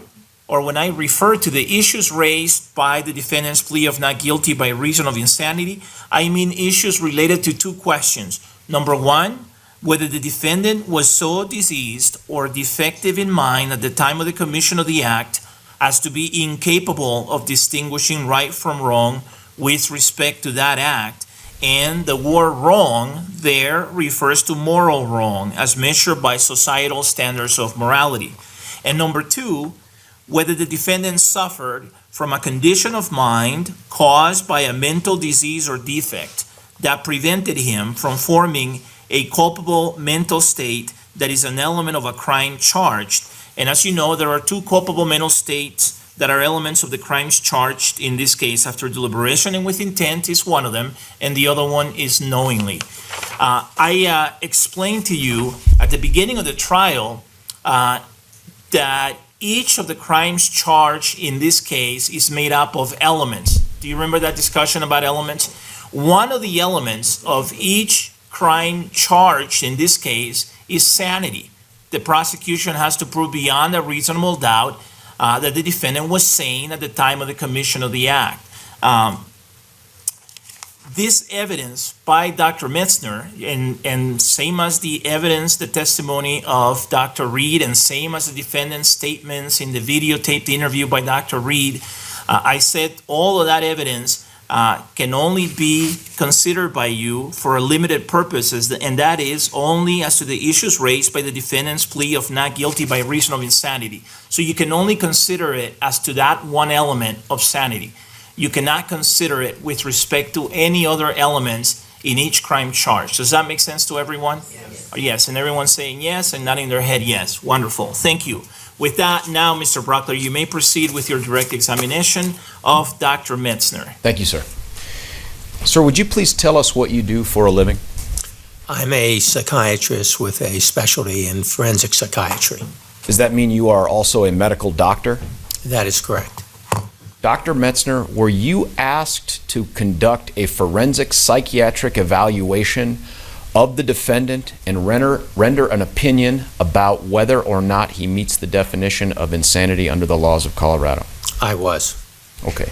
or when I refer to the issues raised by the defendant's plea of not guilty by reason of insanity, I mean issues related to two questions. Number one, whether the defendant was so diseased or defective in mind at the time of the commission of the act as to be incapable of distinguishing right from wrong with respect to that act. And the word wrong there refers to moral wrong as measured by societal standards of morality. And number two, whether the defendant suffered from a condition of mind caused by a mental disease or defect that prevented him from forming a culpable mental state that is an element of a crime charged. And as you know, there are two culpable mental states that are elements of the crimes charged in this case. After deliberation and with intent is one of them, and the other one is knowingly. I explained to you at the beginning of the trial that each of the crimes charged in this case is made up of elements. Do you remember that discussion about elements? One of the elements of each crime charged in this case is sanity. The prosecution has to prove beyond a reasonable doubt that the defendant was sane at the time of the commission of the act. This evidence by Dr. Metzner, and same as the evidence, the testimony of Dr. Reed, and same as the defendant's statements in the videotaped interview by Dr. Reed, I said all of that evidence can only be considered by you for a limited purposes, and that is only as to the issues raised by the defendant's plea of not guilty by reason of insanity. So you can only consider it as to that one element of sanity. You cannot consider it with respect to any other elements in each crime charge. Does that make sense to everyone? Yes. Yes, and everyone's saying yes and nodding their head yes. Wonderful. Thank you. With that, now, Mr. Brockler, you may proceed with your direct examination of Dr. Metzner. Thank you, sir. Sir, would you please tell us what you do for a living? I'm a psychiatrist with a specialty in forensic psychiatry. Does that mean you are also a medical doctor? That is correct. Dr. Metzner, were you asked to conduct a forensic psychiatric evaluation of the defendant and render an opinion about whether or not he meets the definition of insanity under the laws of Colorado? I was. Okay.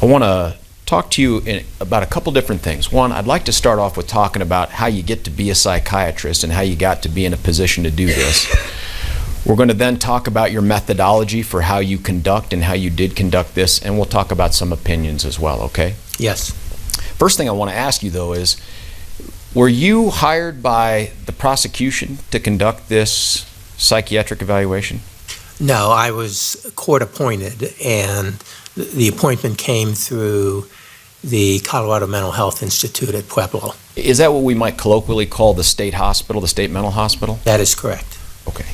I want to talk to you about a couple different things. One, I'd like to start off with talking about how you get to be a psychiatrist and how you got to be in a position to do this. We're going to then talk about your methodology for how you conduct and how you did conduct this, and we'll talk about some opinions as well, okay? Yes. First thing I want to ask you, though, is were you hired by the prosecution to conduct this psychiatric evaluation? No, I was court appointed, and the appointment came through the Colorado Mental Health Institute at Pueblo. Is that what we might colloquially call the state hospital, the state mental hospital? That is correct. Okay.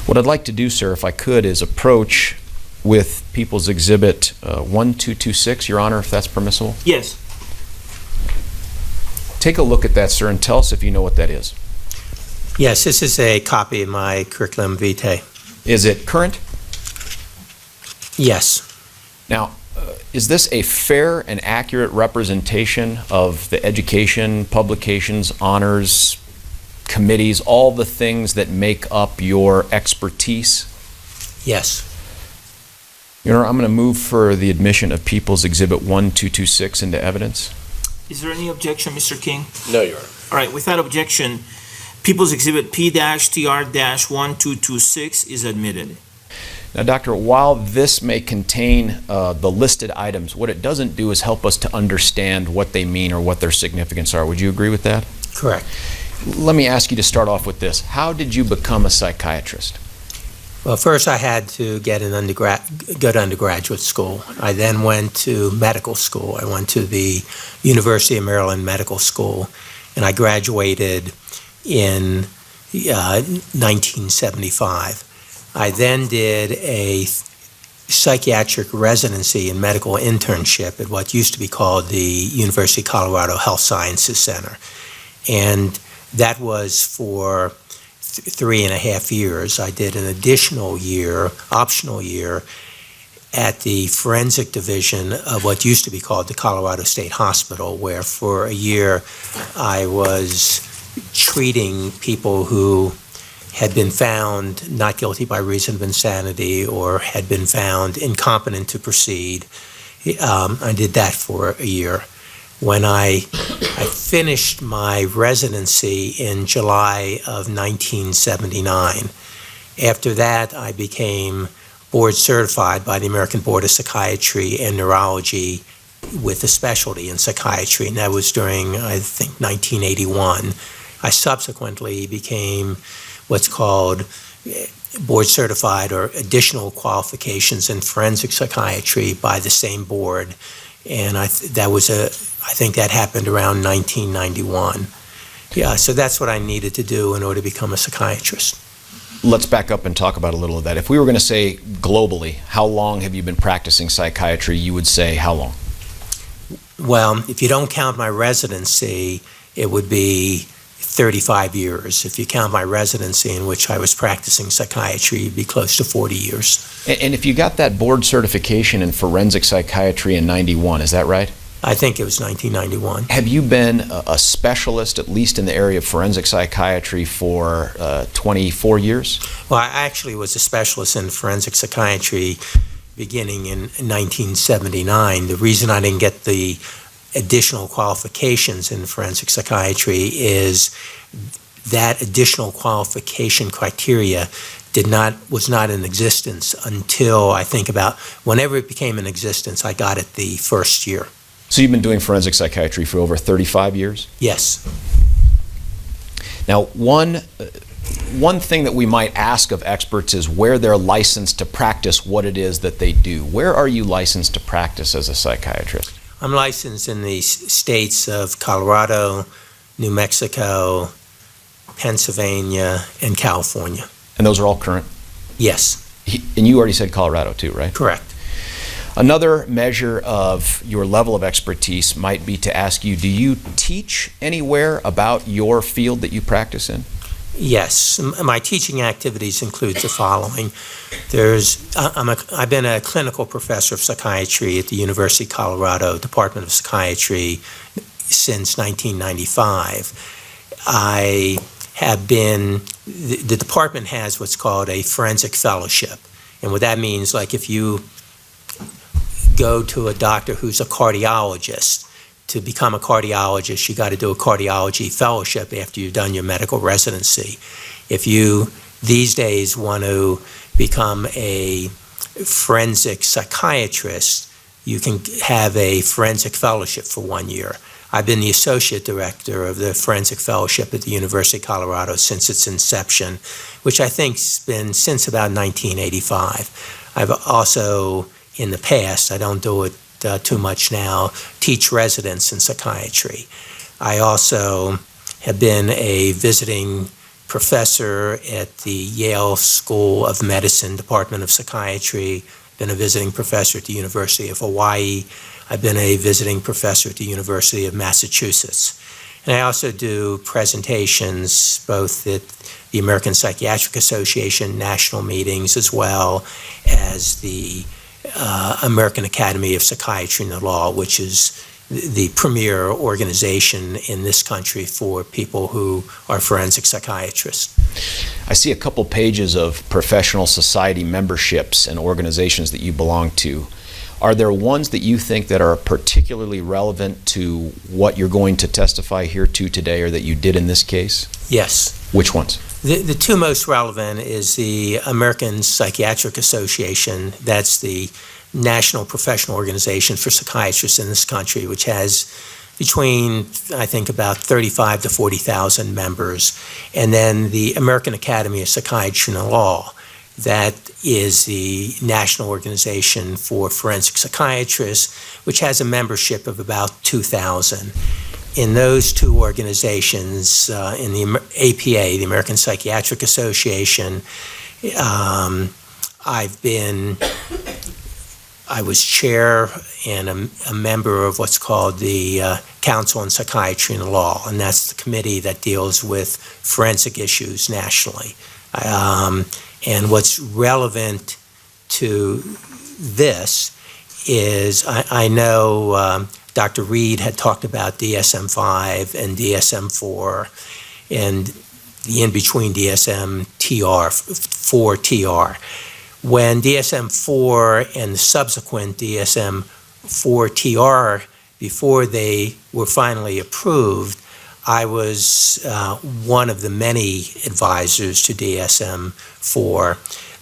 What I'd like to do, sir, if I could, is approach with People's Exhibit 1226, Your Honor, if that's permissible. Yes. Take a look at that, sir, and tell us if you know what that is. Yes, this is a copy of my curriculum vitae. Is it current? Yes. Now, is this a fair and accurate representation of the education, publications, honors, committees, all the things that make up your expertise? Yes. Your Honor, I'm going to move for the admission of People's Exhibit 1226 into evidence. Is there any objection, Mr. King? No, Your Honor. All right, without objection, People's Exhibit P-TR-1226 is admitted. Now, Doctor, while this may contain the listed items, what it doesn't do is help us to understand what they mean or what their significance are. Would you agree with that? Correct. Let me ask you to start off with this. How did you become a psychiatrist? Well, first I had to go to undergraduate school. I then went to medical school. I went to the University of Maryland Medical School, and I graduated in 1975. I then did a psychiatric residency and medical internship at what used to be called the University of Colorado Health Sciences Center. And that was for 3.5 years. I did an additional year, optional year, at the forensic division of what used to be called the Colorado State Hospital, where for a year I was treating people who had been found not guilty by reason of insanity or had been found incompetent to proceed. I did that for a year. When I finished my residency in July of 1979, after that I became board certified by the American Board of Psychiatry and Neurology with a specialty in psychiatry, and that was during, I think, 1981. I subsequently became what's called board certified or additional qualifications in forensic psychiatry by the same board, and I think that happened around 1991. Yeah, so that's what I needed to do in order to become a psychiatrist. Let's back up and talk about a little of that. If we were going to say globally, how long have you been practicing psychiatry, you would say how long? Well, if you don't count my residency, it would be 35 years. If you count my residency in which I was practicing psychiatry, it'd be close to 40 years. And if you got that board certification in forensic psychiatry in 91, is that right? I think it was 1991. Have you been a specialist, at least in the area of forensic psychiatry, for 24 years? Well, I actually was a specialist in forensic psychiatry beginning in 1979. The reason I didn't get the additional qualifications in forensic psychiatry is that additional qualification criteria was not in existence until I think about whenever it became in existence, I got it the first year. So you've been doing forensic psychiatry for over 35 years? Yes. Now, one thing that we might ask of experts is where they're licensed to practice what it is that they do. Where are you licensed to practice as a psychiatrist? I'm licensed in the states of Colorado, New Mexico, Pennsylvania, and California. And those are all current? Yes. And you already said Colorado too, right? Correct. Another measure of your level of expertise might be to ask you, do you teach anywhere about your field that you practice in? Yes. My teaching activities include the following. I've been a clinical professor of psychiatry at the University of Colorado Department of Psychiatry since 1995. The department has what's called a forensic fellowship. And what that means, like if you go to a doctor who's a cardiologist, to become a cardiologist, you got to do a cardiology fellowship after you've done your medical residency. If you these days want to become a forensic psychiatrist, you can have a forensic fellowship for 1 year. I've been the associate director of the forensic fellowship at the University of Colorado since its inception, which I think's been since about 1985. I've also, in the past, I don't do it too much now, teach residents in psychiatry. I also have been a visiting professor at the Yale School of Medicine, Department of Psychiatry, been a visiting professor at the University of Hawaii. I've been a visiting professor at the University of Massachusetts. And I also do presentations both at the American Psychiatric Association national meetings as well as the American Academy of Psychiatry and the Law, which is the premier organization in this country for people who are forensic psychiatrists. I see a couple pages of professional society memberships and organizations that you belong to. Are there ones that you think that are particularly relevant to what you're going to testify here to today or that you did in this case? Yes. Which ones? The two most relevant is the American Psychiatric Association. That's the national professional organization for psychiatrists in this country, which has between, I think, about 35 to 40,000 members. And then the American Academy of Psychiatry and Law. that is the National Organization for Forensic Psychiatrists, which has a membership of about 2,000. In those two organizations, in the APA, the American Psychiatric Association, I was chair and a member of what's called the Council on Psychiatry and Law, and that's the committee that deals with forensic issues nationally. And what's relevant to this is I know Dr. Reed had talked about DSM-5 and DSM-4 and the in-between DSM-TR, 4TR. When DSM-4 and the subsequent DSM-4TR, before they were finally approved, I was one of the many advisors to DSM-4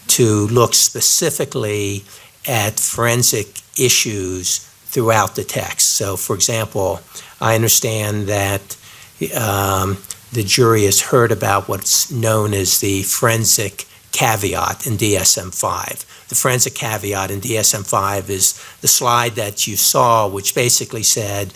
to look specifically at forensic issues throughout the text. So, for example, I understand that the jury has heard about what's known as the forensic caveat in DSM-5. The forensic caveat in DSM-5 is the slide that you saw, which basically said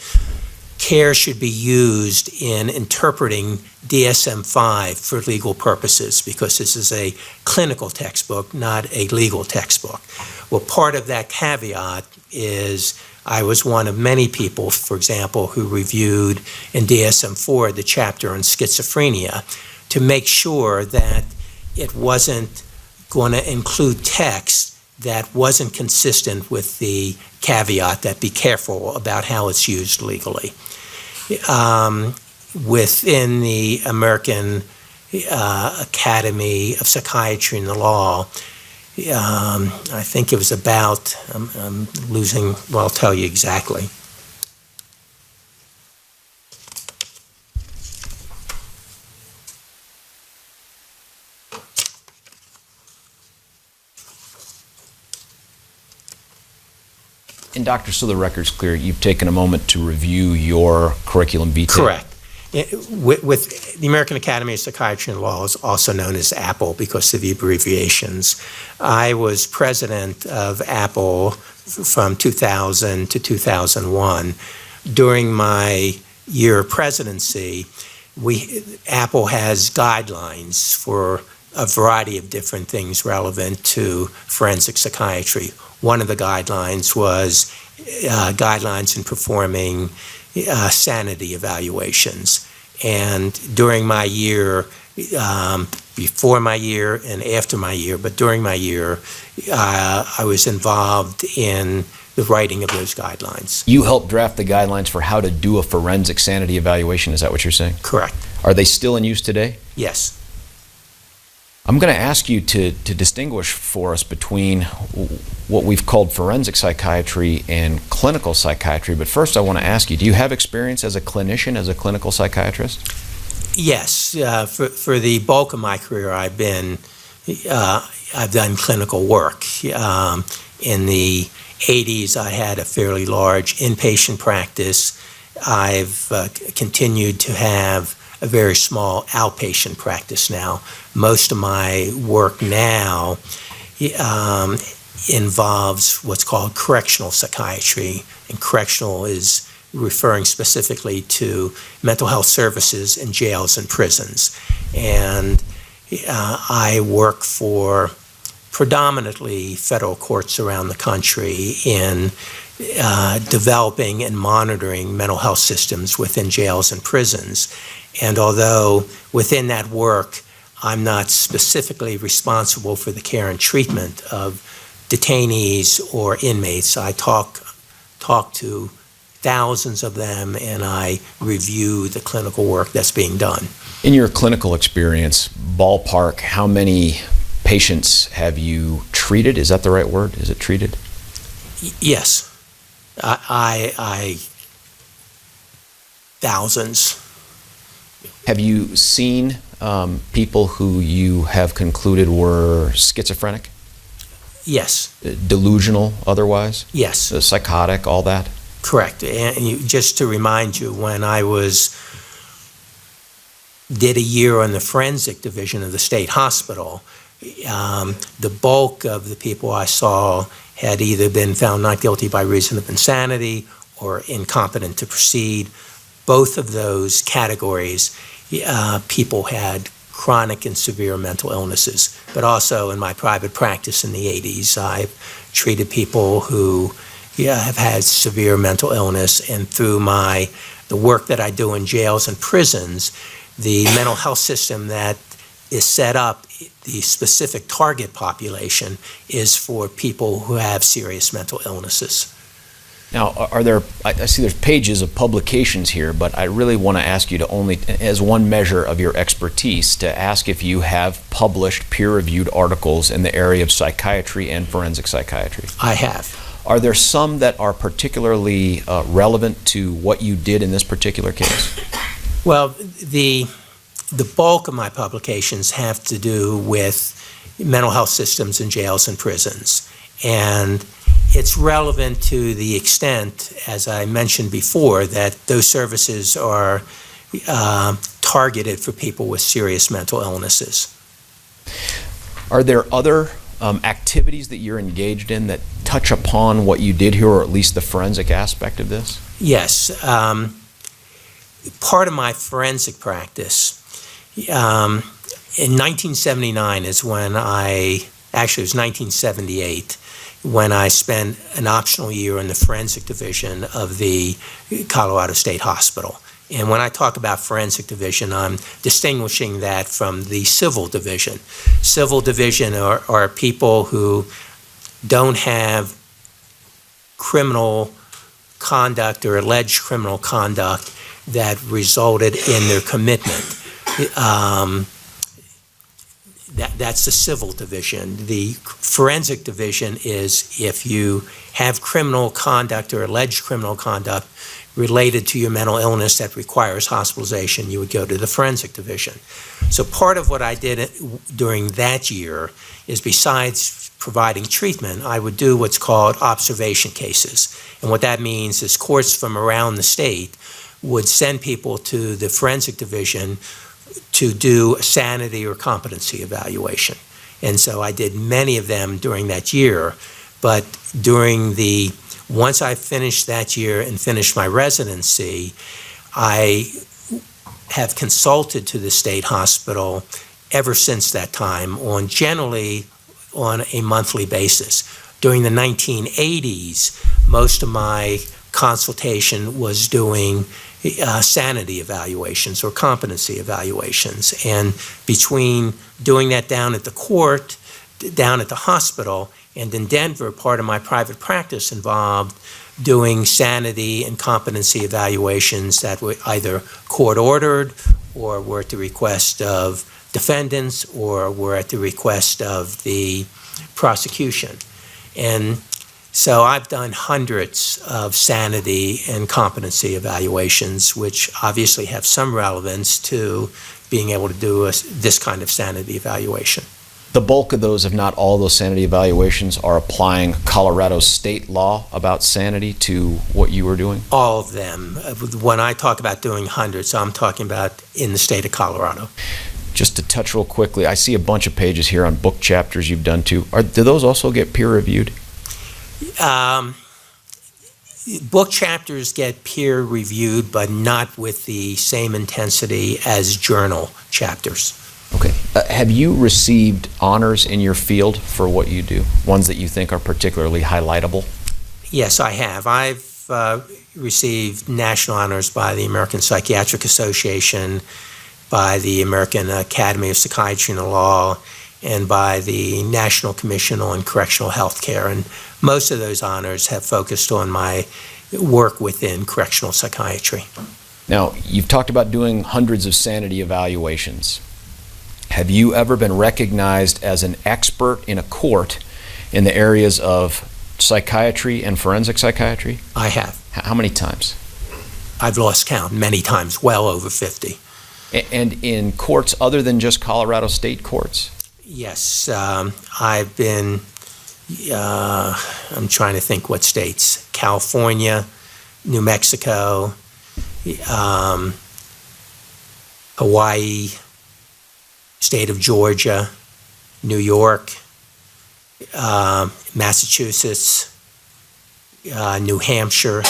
care should be used in interpreting DSM-5 for legal purposes, because this is a clinical textbook, not a legal textbook. Well, part of that caveat is I was one of many people, for example, who reviewed in DSM-4 the chapter on schizophrenia to make sure that it wasn't going to include text that wasn't consistent with the caveat that be careful about how it's used legally. Within the American Academy of Psychiatry and the Law, I think it was about, I'm losing, well, I'll tell you exactly. And Doctor, so the record's clear, you've taken a moment to review your curriculum vitae. Correct. With the American Academy of Psychiatry and Law, is also known as APPLE because of the abbreviations. I was president of APPLE from 2000 to 2001. During my year of presidency, APPLE has guidelines for a variety of different things relevant to forensic psychiatry. One of the guidelines was guidelines in performing sanity evaluations. And during my year, before my year and after my year, but during my year, I was involved in the writing of those guidelines. You helped draft the guidelines for how to do a forensic sanity evaluation, is that what you're saying? Correct. Are they still in use today? Yes. I'm going to ask you to distinguish for us between what we've called forensic psychiatry and clinical psychiatry. But first I want to ask you, do you have experience as a clinician, as a clinical psychiatrist? Yes. For the bulk of my career, I've done clinical work. In the 80s, I had a fairly large inpatient practice. I've continued to have a very small outpatient practice now. Most of my work now involves what's called correctional psychiatry, and correctional is referring specifically to mental health services in jails and prisons. And I work for predominantly federal courts around the country in developing and monitoring mental health systems within jails and prisons. And although within that work, I'm not specifically responsible for the care and treatment of detainees or inmates, I talk to thousands of them and I review the clinical work that's being done. In your clinical experience, ballpark, how many patients have you treated? Is that the right word? Is it treated? Yes. I thousands. Have you seen people who you have concluded were schizophrenic? Yes. Delusional otherwise? Yes. Psychotic, all that? Correct. And just to remind you, when I did a year on the forensic division of the state hospital, The bulk of the people I saw had either been found not guilty by reason of insanity or incompetent to proceed. Both of those categories, people had chronic and severe mental illnesses. But also in my private practice in the 80s, I've treated people who have had severe mental illness, and through the work that I do in jails and prisons, the mental health system that is set up, the specific target population is for people who have serious mental illnesses. Now, I see there's pages of publications here, but I really want to ask you to only, as one measure of your expertise, to ask if you have published peer-reviewed articles in the area of psychiatry and forensic psychiatry. I have. Are there some that are particularly relevant to what you did in this particular case? Well, the bulk of my publications have to do with mental health systems in jails and prisons. And it's relevant to the extent, as I mentioned before, that those services are targeted for people with serious mental illnesses. Are there other activities that you're engaged in that touch upon what you did here, or at least the forensic aspect of this? Yes. Part of my forensic practice, in 1979 is when actually it was 1978, when I spent an optional year in the forensic division of the Colorado State Hospital. And when I talk about forensic division, I'm distinguishing that from the civil division. Civil division are people who don't have criminal conduct or alleged criminal conduct that resulted in their commitment. That's the civil division. The forensic division is if you have criminal conduct or alleged criminal conduct related to your mental illness that requires hospitalization, you would go to the forensic division. So part of what I did during that year is, besides providing treatment, I would do what's called observation cases. And what that means is courts from around the state would send people to the forensic division to do a sanity or competency evaluation. And so I did many of them during that year, but once I finished that year and finished my residency, I have consulted to the state hospital ever since that time, generally on a monthly basis. During the 1980s, most of my consultation was doing sanity evaluations or competency evaluations. And between doing that down at the court, down at the hospital, and in Denver, part of my private practice involved doing sanity and competency evaluations that were either court-ordered or were at the request of defendants or were at the request of the prosecution. And so I've done hundreds of sanity and competency evaluations, which obviously have some relevance to being able to do this kind of sanity evaluation. The bulk of those, if not all those sanity evaluations, are applying Colorado state law about sanity to what you were doing? All of them. When I talk about doing hundreds, I'm talking about in the state of Colorado. Just to touch real quickly, I see a bunch of pages here on book chapters you've done too. Do those also get peer-reviewed? Book chapters get peer-reviewed, but not with the same intensity as journal chapters. Okay. Have you received honors in your field for what you do? Ones that you think are particularly highlightable? Yes, I have. I've received national honors by the American Psychiatric Association, by the American Academy of Psychiatry and Law, and by the National Commission on Correctional Health Care. And most of those honors have focused on my work within correctional psychiatry. Now, you've talked about doing hundreds of sanity evaluations. Have you ever been recognized as an expert in a court in the areas of psychiatry and forensic psychiatry? I have. How many times? I've lost count, many times, well over 50. And in courts other than just Colorado state courts? Yes, I've been, I'm trying to think what states, California, New Mexico, Hawaii, state of Georgia, New York, Massachusetts, New Hampshire.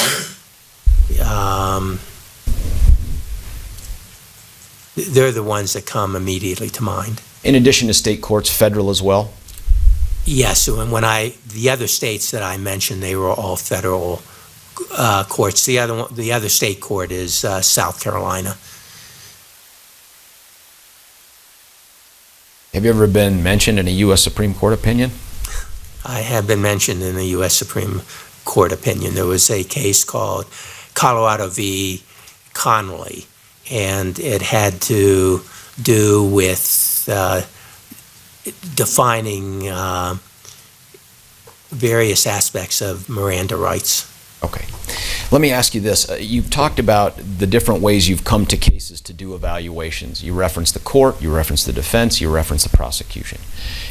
They're the ones that come immediately to mind. In addition to state courts, federal as well? Yes, and the other states that I mentioned, they were all federal courts. The other state court is South Carolina. Have you ever been mentioned in a U.S. Supreme Court opinion? I have been mentioned in the U.S. Supreme Court opinion. There was a case called Colorado v. Connolly, and it had to do with defining various aspects of Miranda rights. Okay. Let me ask you this. You've talked about the different ways you've come to cases to do evaluations. You referenced the court, you referenced the defense, you referenced the prosecution.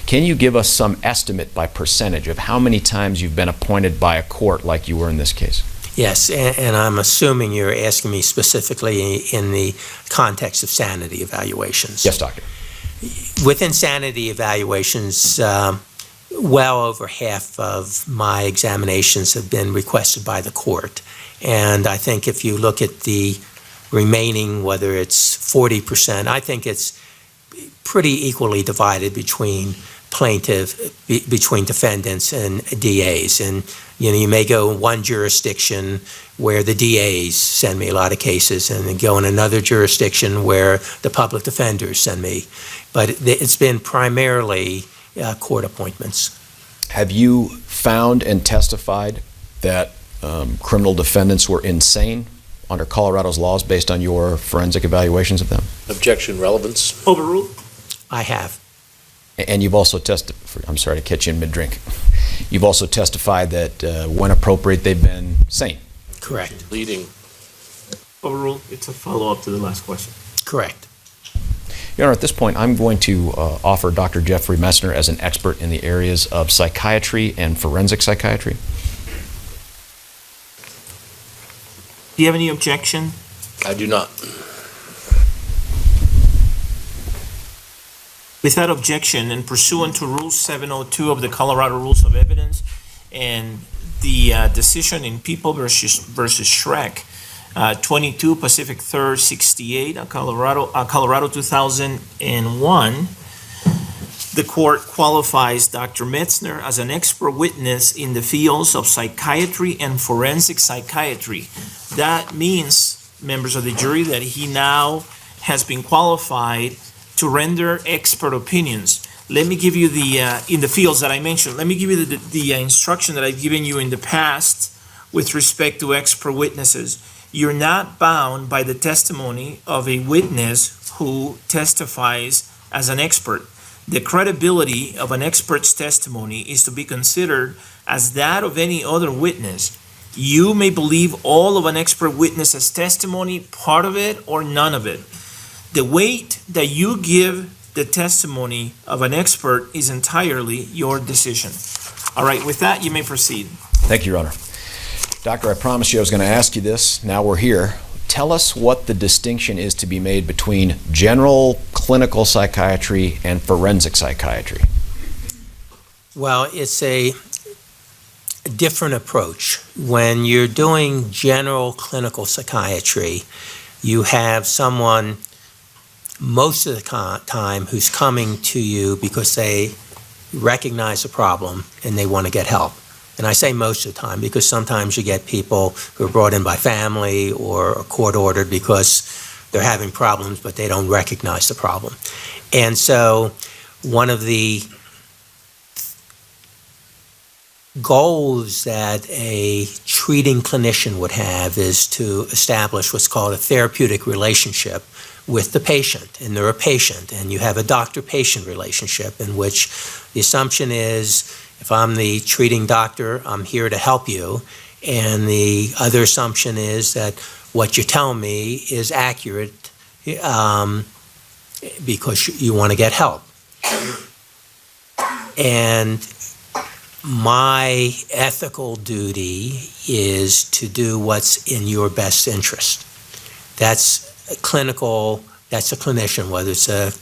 Can you give us some estimate by percentage of how many times you've been appointed by a court like you were in this case? Yes, and I'm assuming you're asking me specifically in the context of sanity evaluations. Yes, doctor. With insanity evaluations, well over half of my examinations have been requested by the court. And I think if you look at the remaining, whether it's 40%, I think it's pretty equally divided between between defendants and DAs. And you may go in one jurisdiction where the DAs send me a lot of cases, and then go in another jurisdiction where the public defenders send me. But it's been primarily court appointments. Have you found and testified that criminal defendants were insane under Colorado's laws based on your forensic evaluations of them? Objection, relevance. Overruled. I have. And you've also testified, I'm sorry to catch you in mid-drink. You've also testified that when appropriate, they've been sane. Correct. Leading. Overruled. It's a follow-up to the last question. Correct. Your Honor, at this point, I'm going to offer Dr. Jeffrey Messner as an expert in the areas of psychiatry and forensic psychiatry. Do you have any objection? I do not. Without objection and pursuant to Rule 702 of the Colorado Rules of Evidence and the decision in People versus Shrek, 22 Pacific 3rd 68, Colorado 2001, the court qualifies Dr. Metzner as an expert witness in the fields of psychiatry and forensic psychiatry. That means, members of the jury, that he now has been qualified to render expert opinions. Let me give you in the fields that I mentioned, let me give you the instruction that I've given you in the past with respect to expert witnesses. You're not bound by the testimony of a witness who testifies as an expert. The credibility of an expert's testimony is to be considered as that of any other witness. You may believe all of an expert witness's testimony, part of it or none of it. The weight that you give the testimony of an expert is entirely your decision. All right, with that, you may proceed. Thank you, Your Honor. Doctor, I promised you I was going to ask you this. Now we're here. Tell us what the distinction is to be made between general clinical psychiatry and forensic psychiatry. Well, it's a different approach. When you're doing general clinical psychiatry, you have someone most of the time who's coming to you because they recognize a problem and they want to get help. And I say most of the time because sometimes you get people who are brought in by family or court ordered because they're having problems but they don't recognize the problem. And so one of the goals that a treating clinician would have is to establish what's called a therapeutic relationship with the patient, and they're a patient, and you have a doctor-patient relationship in which the assumption is, if I'm the treating doctor, I'm here to help you, and the other assumption is that what you're telling me is accurate because you want to get help. And my ethical duty is to do what's in your best interest. That's a clinician, whether it's a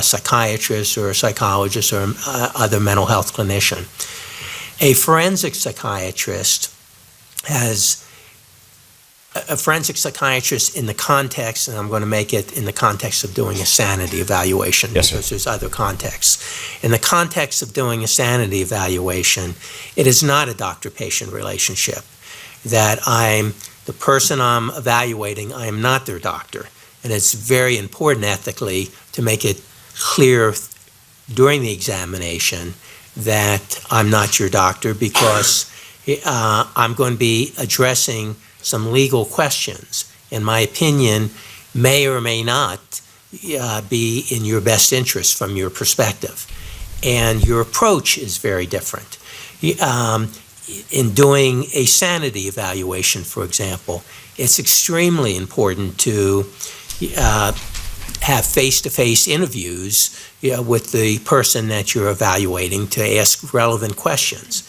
psychiatrist or a psychologist or other mental health clinician. A forensic psychiatrist in the context, and I'm going to make it in the context of doing a sanity evaluation, Yes, sir. because there's other contexts. In the context of doing a sanity evaluation, it is not a doctor-patient relationship. That the person I'm evaluating, I am not their doctor. And it's very important ethically to make it clear during the examination that I'm not your doctor, because I'm going to be addressing some legal questions. In my opinion, may or may not be in your best interest from your perspective. And your approach is very different. In doing a sanity evaluation, for example, it's extremely important to have face-to-face interviews with the person that you're evaluating to ask relevant questions.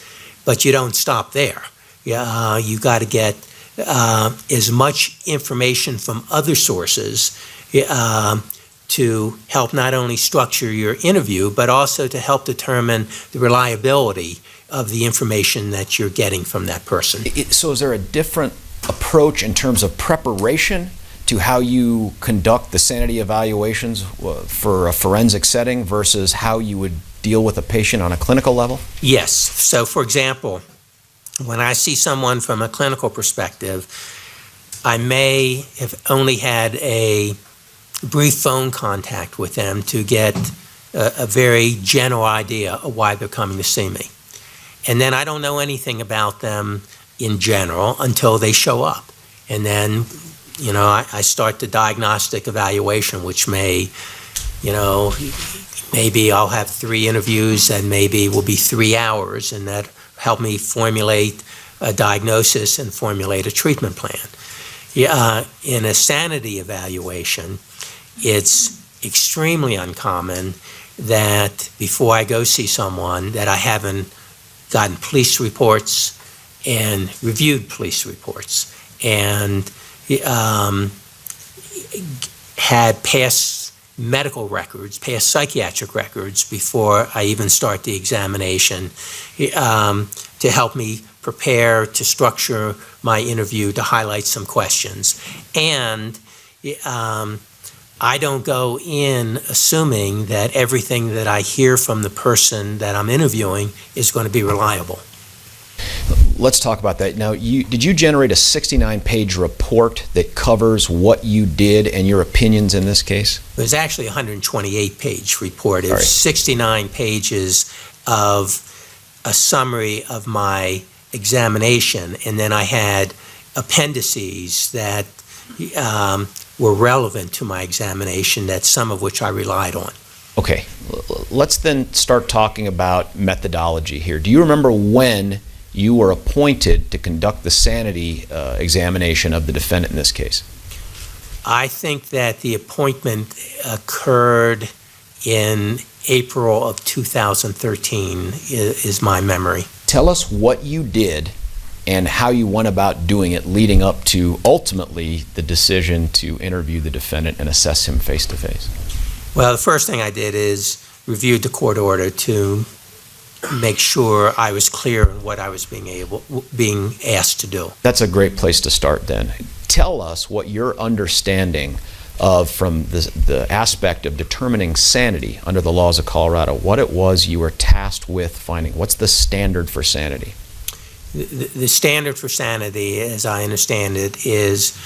But you don't stop there. You got to get as much information from other sources to help not only structure your interview, but also to help determine the reliability of the information that you're getting from that person. So is there a different approach in terms of preparation to how you conduct the sanity evaluations for a forensic setting versus how you would deal with a patient on a clinical level? Yes. So, for example, when I see someone from a clinical perspective, I may have only had a brief phone contact with them to get a very general idea of why they're coming to see me. And then I don't know anything about them in general until they show up. And then, I start the diagnostic evaluation, which may, maybe I'll have 3 interviews and maybe will be 3 hours, and that help me formulate a diagnosis and formulate a treatment plan. In a sanity evaluation, it's extremely uncommon that before I go see someone that I haven't gotten police reports and reviewed police reports and had past medical records, past psychiatric records before I even start the examination to help me prepare to structure my interview to highlight some questions. And I don't go in assuming that everything that I hear from the person that I'm interviewing is going to be reliable. Let's talk about that. Now, did you generate a 69-page report that covers what you did and your opinions in this case? It was actually a 128-page report. It All was right. 69 pages of a summary of my examination, and then I had appendices that were relevant to my examination, that some of which I relied on. Okay, let's then start talking about methodology here. Do you remember when you were appointed to conduct the sanity examination of the defendant in this case? I think that the appointment occurred in April of 2013, is my memory. Tell us what you did and how you went about doing it leading up to ultimately the decision to interview the defendant and assess him face to face. Well, the first thing I did is reviewed the court order to make sure I was clear on what I was being asked to do. That's a great place to start then. Tell us what your understanding of, from the aspect of determining sanity under the laws of Colorado, what it was you were tasked with finding. What's the standard for sanity? The standard for sanity, as I understand it, is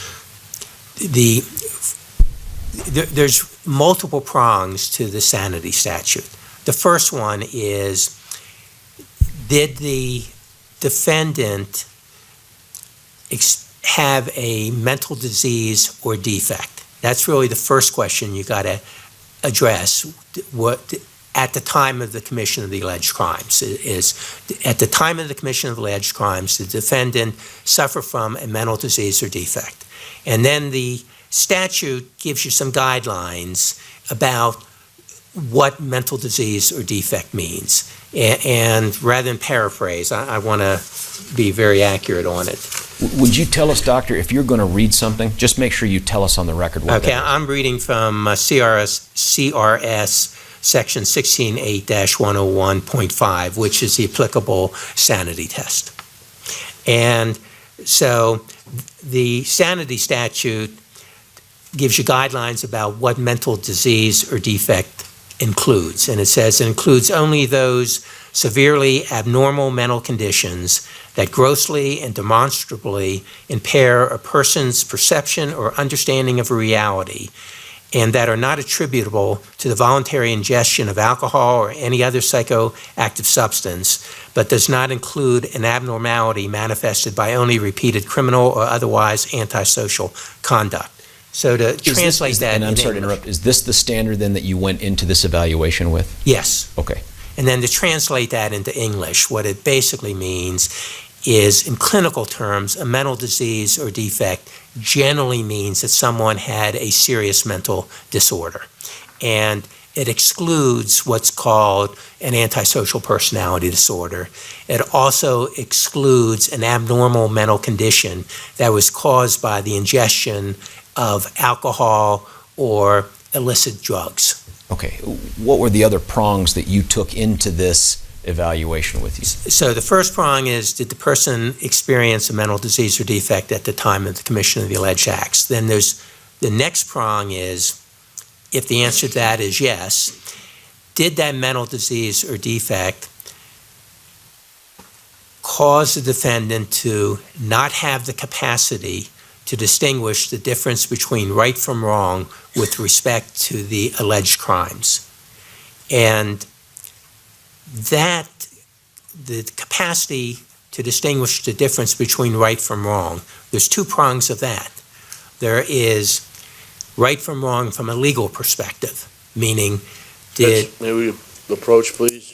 there's multiple prongs to the sanity statute. The first one is, did the defendant have a mental disease or defect? That's really the first question you got to address. What at the time of the commission of the alleged crimes is, at the time of the commission of alleged crimes, the defendant suffer from a mental disease or defect. And then the statute gives you some guidelines about what mental disease or defect means. And rather than paraphrase, I want to be very accurate on it. Would you tell us, Doctor, if you're going to read something, just make sure you tell us on the record what Okay, that is. I'm reading from CRS Section 16.8-101.5, which is the applicable sanity test. And so the sanity statute gives you guidelines about what mental disease or defect includes. And it says it includes only those severely abnormal mental conditions that grossly and demonstrably impair a person's perception or understanding of reality, and that are not attributable to the voluntary ingestion of alcohol or any other psychoactive substance, but does not include an abnormality manifested by only repeated criminal or otherwise antisocial conduct. So to translate that, and I'm in sorry to English- interrupt, is this the standard then that you went into this evaluation with? Yes. Okay. And then to translate that into English, what it basically means is, in clinical terms, a mental disease or defect generally means that someone had a serious mental disorder. And it excludes what's called an antisocial personality disorder. It also excludes an abnormal mental condition that was caused by the ingestion of alcohol or illicit drugs. Okay. What were the other prongs that you took into this evaluation with you? So the first prong is, did the person experience a mental disease or defect at the time of the commission of the alleged acts? Then there's the next prong is, if the answer to that is yes, did that mental disease or defect cause the defendant to not have the capacity to distinguish the difference between right from wrong with respect to the alleged crimes? And that, the capacity to distinguish the difference between right from wrong, there's two prongs of that. There is right from wrong from a legal perspective, meaning did... May we approach, please?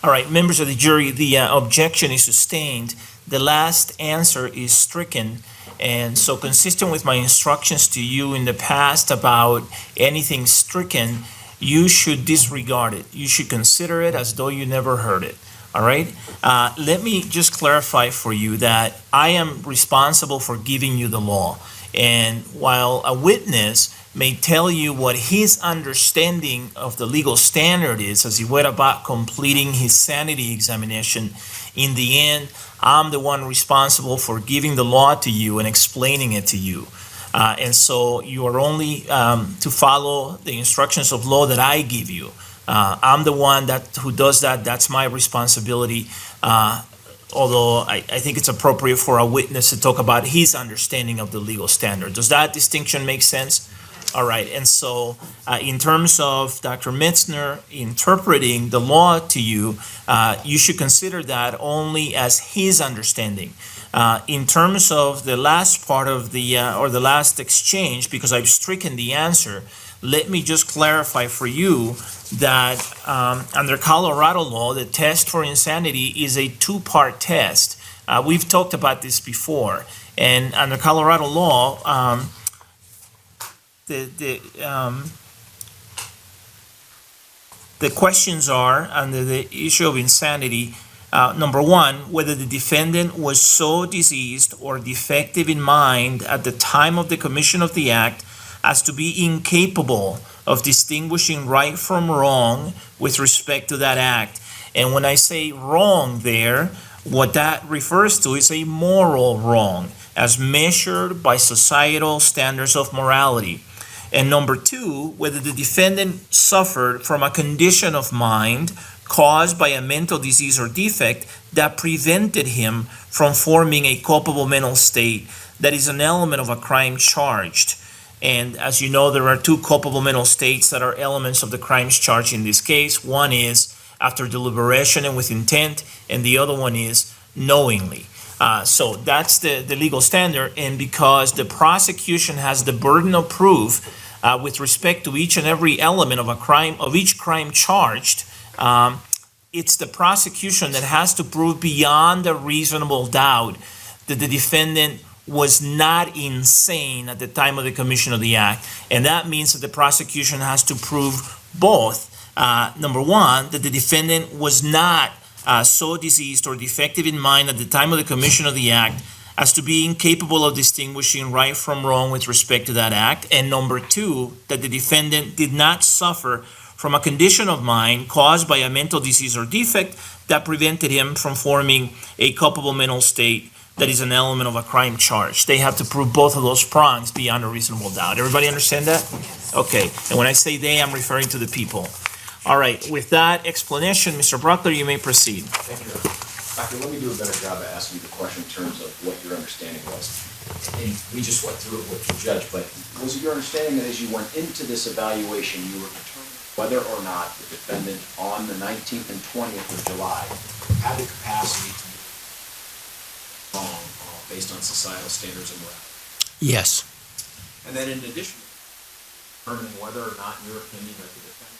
All right, members of the jury, the objection is sustained. The last answer is stricken. And so consistent with my instructions to you in the past about anything stricken, you should disregard it. You should consider it as though you never heard it. All right? Let me just clarify for you that I am responsible for giving you the law. And while a witness may tell you what his understanding of the legal standard is as he went about completing his sanity examination, in the end, I'm the one responsible for giving the law to you and explaining it to you. And so you are only to follow the instructions of law that I give you. I'm the one who does that. That's my responsibility. Although I think it's appropriate for a witness to talk about his understanding of the legal standard. Does that distinction make sense? All right. And so in terms of Dr. Metzner interpreting the law to you, you should consider that only as his understanding. In terms of the last part of the last exchange, because I've stricken the answer, let me just clarify for you that under Colorado law, the test for insanity is a two-part test. We've talked about this before, and under Colorado law, the questions are under the issue of insanity. Number one, whether the defendant was so diseased or defective in mind at the time of the commission of the act as to be incapable of distinguishing right from wrong with respect to that act. And when I say wrong there, what that refers to is a moral wrong as measured by societal standards of morality. And number two, whether the defendant suffered from a condition of mind caused by a mental disease or defect that prevented him from forming a culpable mental state that is an element of a crime charged. And as you know, there are two culpable mental states that are elements of the crimes charged in this case. One is after deliberation and with intent, and the other one is knowingly. So that's the legal standard, and because the prosecution has the burden of proof with respect to each and every element of a crime, of each crime charged, it's the prosecution that has to prove beyond a reasonable doubt that the defendant was not insane at the time of the commission of the act. And that means that the prosecution has to prove both. Number one, that the defendant was not so diseased or defective in mind at the time of the commission of the act as to be incapable of distinguishing right from wrong with respect to that act. And number two, that the defendant did not suffer from a condition of mind caused by a mental disease or defect that prevented him from forming a culpable mental state that is an element of a crime charge. They have to prove both of those prongs beyond a reasonable doubt. Everybody understand that? Okay. And when I say they, I'm referring to the people. All right. With that explanation, Mr. Brockler, you may proceed. Thank you. Doctor, let me do a better job of asking you the question in terms of what your understanding was. And we just went through it with the judge, but was it your understanding that as you went into this evaluation, you were determining whether or not the defendant on the 19th and 20th of July had the capacity to wrong based on societal standards and morality? Yes. And then in addition, determining whether or not, in your opinion, that the defendant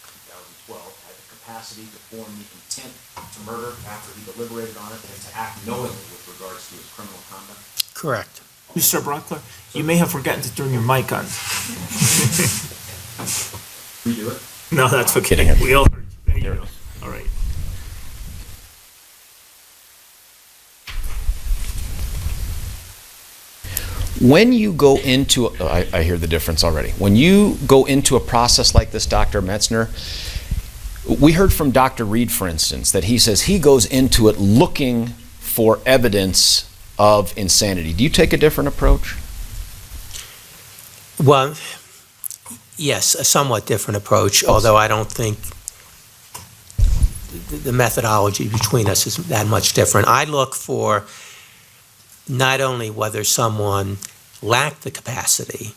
in 2012 had the capacity to form the intent to murder after he deliberated on it and to act knowingly with regards to his criminal conduct? Correct. Mr. Brockler, you may have forgotten to turn your mic on. Redo it? No, that's okay. We all heard you. There you go. All right. When you go into, I hear the difference already. When you go into a process like this, Dr. Metzner, we heard from Dr. Reed, for instance, that he says he goes into it looking for evidence of insanity. Do you take a different approach? Well, yes, a somewhat different approach, although I don't think the methodology between us is that much different. I look for not only whether someone lacked the capacity,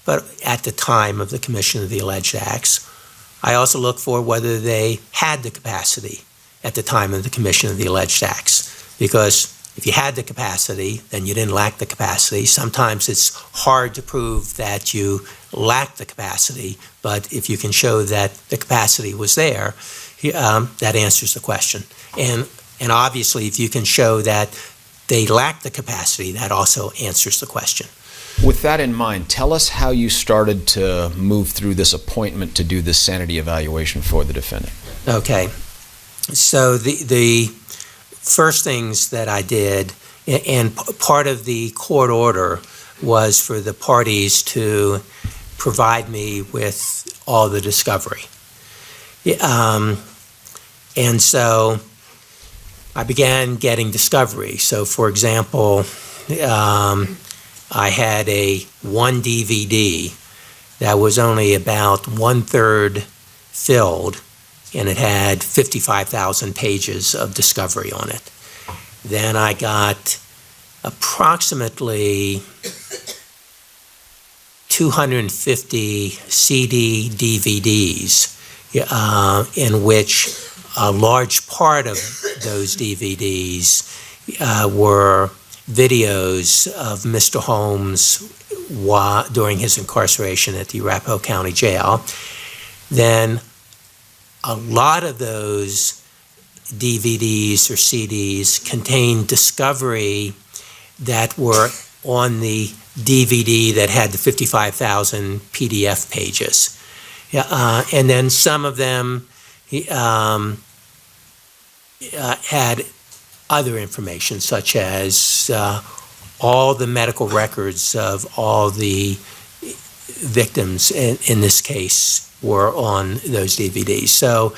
but at the time of the commission of the alleged acts. I also look for whether they had the capacity at the time of the commission of the alleged acts. Because if you had the capacity, then you didn't lack the capacity. Sometimes it's hard to prove that you lack the capacity, but if you can show that the capacity was there, that answers the question. And obviously, if you can show that they lack the capacity, that also answers the question. With that in mind, tell us how you started to move through this appointment to do this sanity evaluation for the defendant. Okay. So the first things that I did, and part of the court order was for the parties to provide me with all the discovery. And so I began getting discovery. So, for example, I had one DVD that was only about 1/3 filled, and it had 55,000 pages of discovery on it. Then I got approximately 250 CD DVDs, in which a large part of those DVDs were videos of Mr. Holmes during his incarceration at the Arapahoe County Jail. Then a lot of those DVDs or CDs contained discovery that were on the DVD that had the 55,000 PDF pages. And then some of them had other information, such as all the medical records of all the victims in this case were on those DVDs. So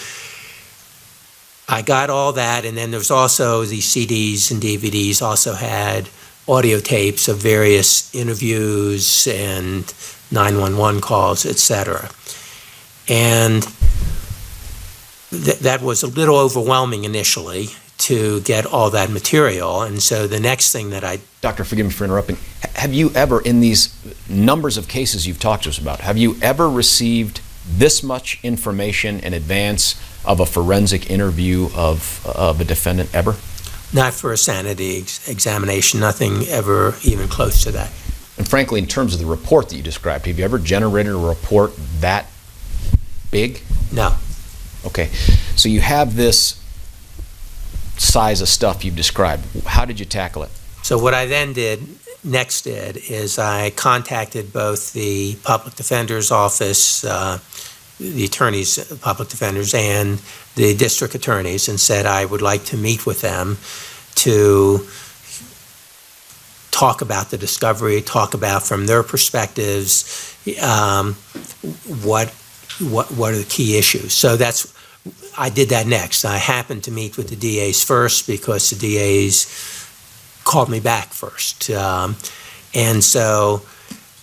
I got all that, and then there's also the CDs and DVDs also had audio tapes of various interviews and 911 calls, etc. And that was a little overwhelming initially to get all that material. And so the next thing that Doctor, forgive me for interrupting. Have you ever, in these numbers of cases you've talked to us about, have you ever received this much information in advance of a forensic interview of a defendant ever? Not for a sanity examination, nothing ever even close to that. And frankly, in terms of the report that you described, have you ever generated a report that big? No. Okay. So you have this size of stuff you've described. How did you tackle it? So what I then next did is I contacted both the public defender's office, the attorneys, public defenders, and the district attorneys, and said I would like to meet with them to talk about the discovery, talk about from their perspectives what are the key issues. So I did that next. I happened to meet with the DAs first because the DAs called me back first. And so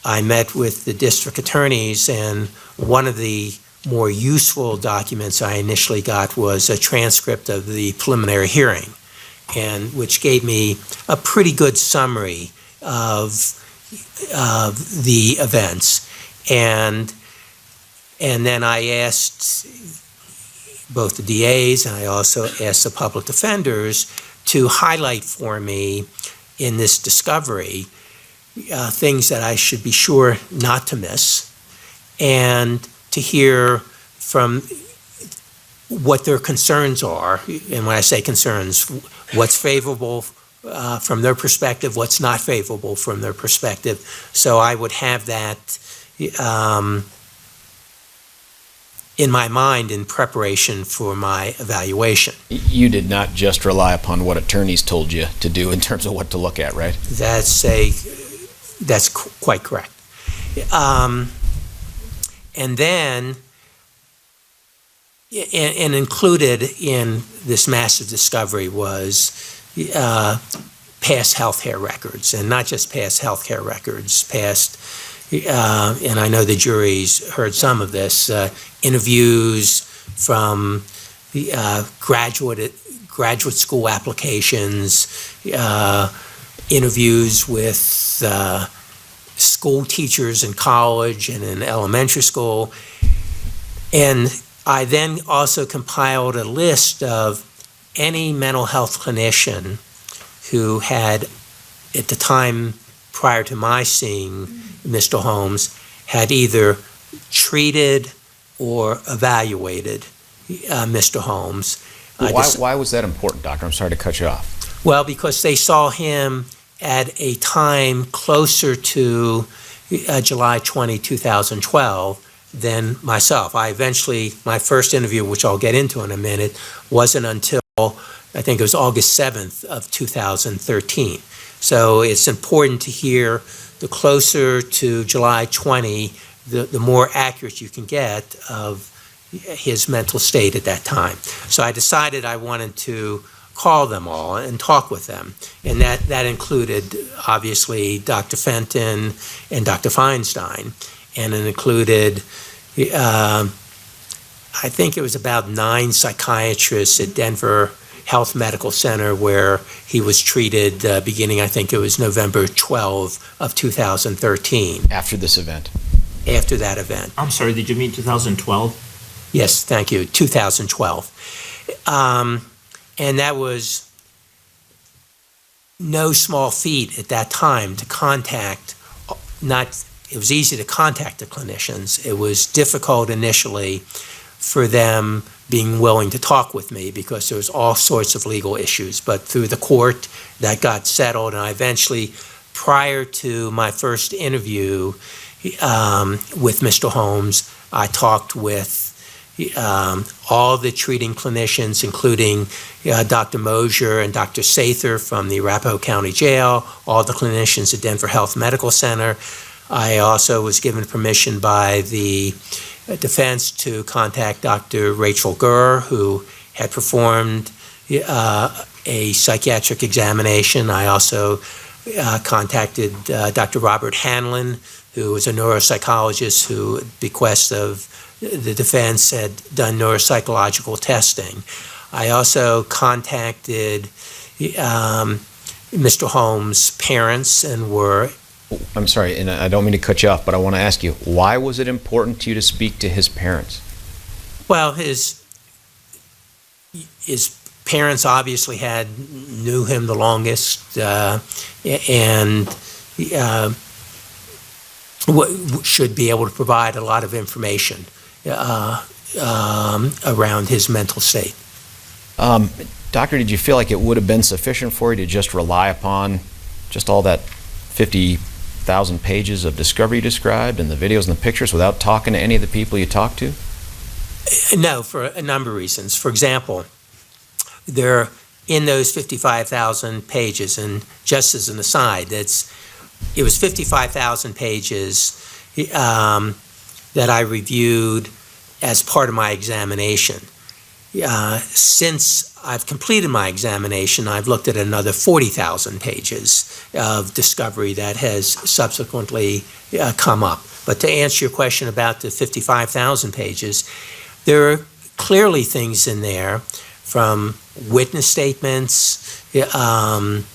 I met with the district attorneys, and one of the more useful documents I initially got was a transcript of the preliminary hearing, and which gave me a pretty good summary of the events. And then I asked both the DAs and I also asked the public defenders to highlight for me in this discovery things that I should be sure not to miss, and to hear from what their concerns are. And when I say concerns, what's favorable from their perspective, what's not favorable from their perspective. So I would have that in my mind in preparation for my evaluation. You did not just rely upon what attorneys told you to do in terms of what to look at, right? That's quite correct. And then, and included in this massive discovery was past healthcare records, and not just past healthcare records, and I know the jury's heard some of this, interviews from the graduate school applications, interviews with school teachers in college and in elementary school. And I then also compiled a list of any mental health clinician who had, at the time prior to my seeing Mr. Holmes, had either treated or evaluated Mr. Holmes. Why was that important, Doctor? I'm sorry to cut you off. Well, because they saw him at a time closer to July 20, 2012 than myself. My first interview, which I'll get into in a minute, wasn't until, I think it was August 7th of 2013. So it's important to hear the closer to July 20, the more accurate you can get of his mental state at that time. So I decided I wanted to call them all and talk with them. And that included, obviously, Dr. Fenton and Dr. Feinstein. And it included, I think it was about 9 psychiatrists at Denver Health Medical Center where he was treated beginning, I think it was November 12 of 2013. After this event? After that event. I'm sorry, did you mean 2012? Yes, thank you, 2012. And that was no small feat at that time to contact, it was easy to contact the clinicians. It was difficult initially for them being willing to talk with me because there was all sorts of legal issues. But through the court, that got settled, and I eventually, prior to my first interview with Mr. Holmes, I talked with all the treating clinicians, including Dr. Mosier and Dr. Sather from the Arapahoe County Jail, all the clinicians at Denver Health Medical Center. I also was given permission by the defense to contact Dr. Rachel Gurr, who had performed a psychiatric examination. I also contacted Dr. Robert Hanlon, who was a neuropsychologist who, at the bequest of the defense, had done neuropsychological testing. I also contacted Mr. Holmes' parents and were... I'm sorry, and I don't mean to cut you off, but I want to ask you, why was it important to you to speak to his parents? Well, his parents obviously knew him the longest, and should be able to provide a lot of information around his mental state. Doctor, did you feel like it would have been sufficient for you to just rely upon just all that 50,000 pages of discovery you described and the videos and the pictures without talking to any of the people you talked to? No, for a number of reasons. For example, in those 55,000 pages, and just as an aside, it was 55,000 pages that I reviewed as part of my examination. Since I've completed my examination, I've looked at another 40,000 pages of discovery that has subsequently come up. But to answer your question about the 55,000 pages, there are clearly things in there from witness statements and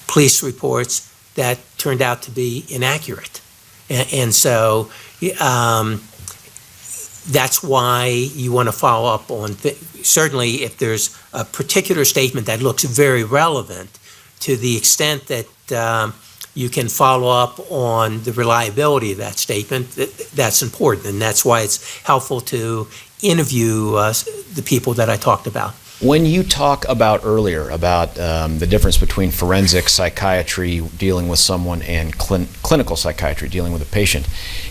police reports that turned out to be inaccurate. And so that's why you want to follow up on, certainly if there's a particular statement that looks very relevant, to the extent that you can follow up on the reliability of that statement, that's important. And that's why it's helpful to interview the people that I talked about. When you talk about earlier about the difference between forensic psychiatry dealing with someone and clinical psychiatry dealing with a patient,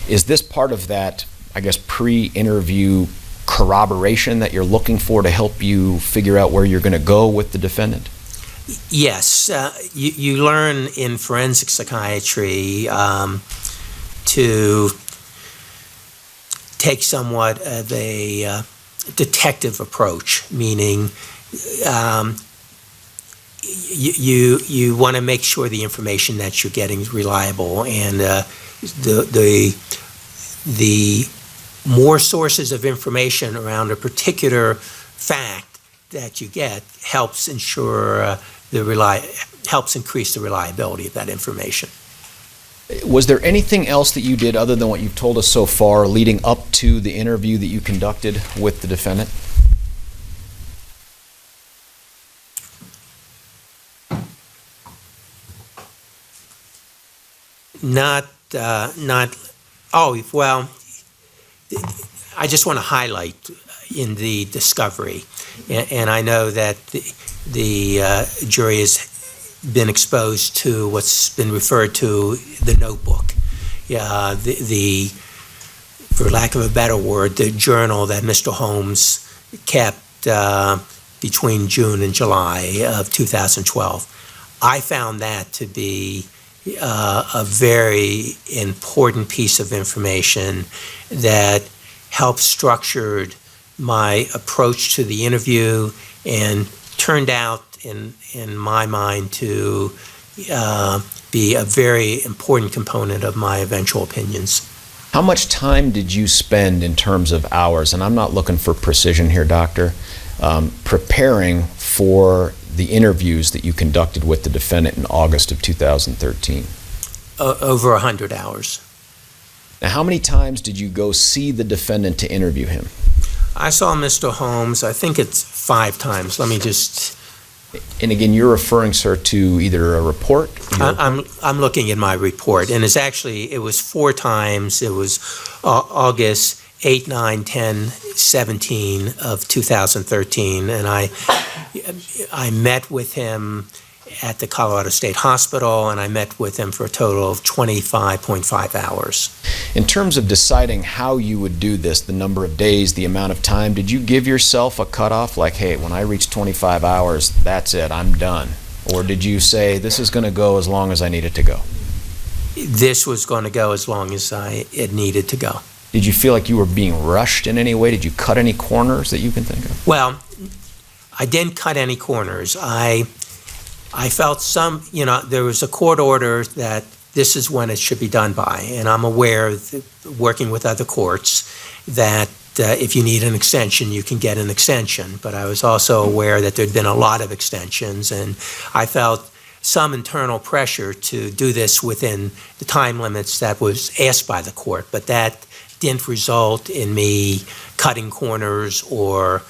is this part of that, I guess, pre-interview corroboration that you're looking for to help you figure out where you're going to go with the defendant? Yes. You learn in forensic psychiatry to take somewhat of a detective approach, meaning you want to make sure the information that you're getting is reliable, and the more sources of information around a particular fact that you get helps ensure helps increase the reliability of that information. Was there anything else that you did other than what you've told us so far leading up to the interview that you conducted with the defendant? I just want to highlight in the discovery And I know that the jury has been exposed to what's been referred to the notebook. For lack of a better word, the journal that Mr. Holmes kept between June and July of 2012. I found that to be a very important piece of information that helped structured my approach to the interview and turned out, in my mind, to be a very important component of my eventual opinions. How much time did you spend in terms of hours, and I'm not looking for precision here, Doctor, preparing for the interviews that you conducted with the defendant in August of 2013? Over 100 hours. Now, how many times did you go see the defendant to interview him? I saw Mr. Holmes, I think it's 5 times. Let me just... And again, you're referring, sir, to either a report? I'm looking at my report, and it was 4 times. It was August 8, 9, 10, 17 of 2013, and I met with him at the Colorado State Hospital, and I met with him for a total of 25.5 hours. In terms of deciding how you would do this, the number of days, the amount of time, did you give yourself a cutoff like, hey, when I reach 25 hours, that's it, I'm done? Or did you say, this is going to go as long as I need it to go? This was going to go as long as it needed to go. Did you feel like you were being rushed in any way? Did you cut any corners that you can think of? Well, I didn't cut any corners. I felt there was a court order that this is when it should be done by, and I'm aware, working with other courts, that if you need an extension, you can get an extension. But I was also aware that there'd been a lot of extensions, and I felt some internal pressure to do this within the time limits that was asked by the court. But that didn't result in me cutting corners or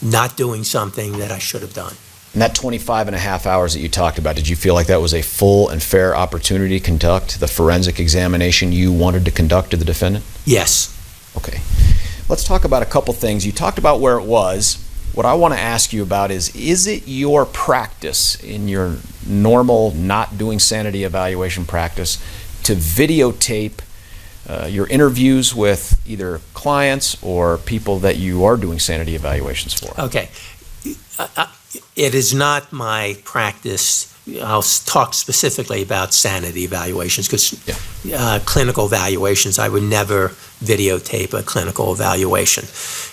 not doing something that I should have done. And that 25 and a half hours that you talked about, did you feel like that was a full and fair opportunity to conduct the forensic examination you wanted to conduct to the defendant? Yes. Okay. Let's talk about a couple things. You talked about where it was. What I want to ask you about is it your practice in your normal not doing sanity evaluation practice to videotape your interviews with either clients or people that you are doing sanity evaluations for? Okay. It is not my practice. I'll talk specifically about sanity evaluations because clinical evaluations, I would never videotape a clinical evaluation.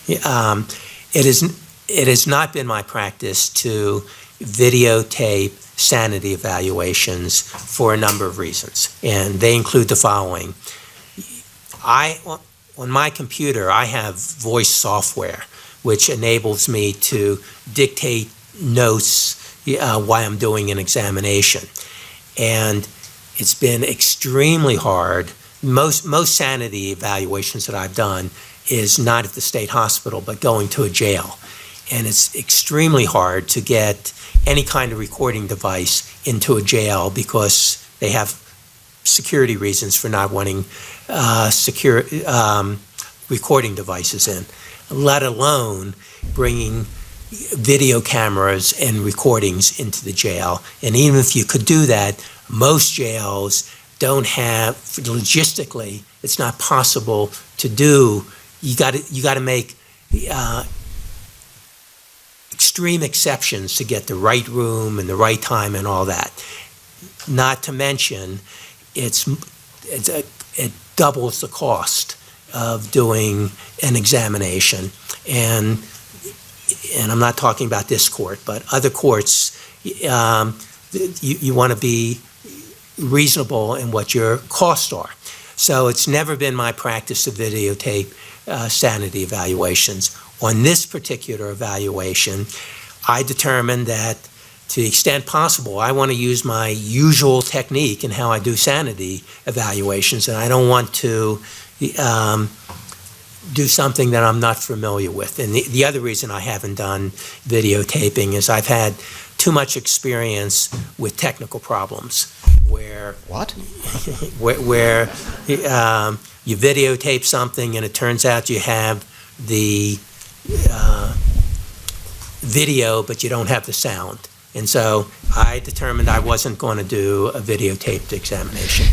It has not been my practice to videotape sanity evaluations for a number of reasons, and they include the following. On my computer, I have voice software, which enables me to dictate notes while I'm doing an examination. And it's been extremely hard. Most sanity evaluations that I've done is not at the state hospital, but going to a jail. And it's extremely hard to get any kind of recording device into a jail because they have security reasons for not wanting recording devices in, let alone bringing video cameras and recordings into the jail. And even if you could do that, most jails don't have, logistically, it's not possible to do. You got to make extreme exceptions to get the right room and the right time and all that. Not to mention, it doubles the cost of doing an examination. And I'm not talking about this court, but other courts, you want to be reasonable in what your costs are. So it's never been my practice to videotape sanity evaluations. On this particular evaluation, I determined that to the extent possible, I want to use my usual technique in how I do sanity evaluations, and I don't want to do something that I'm not familiar with. And the other reason I haven't done videotaping is I've had too much experience with technical problems where where you videotape something and it turns out you have the video, but you don't have the sound. And so I determined I wasn't going to do a videotaped examination.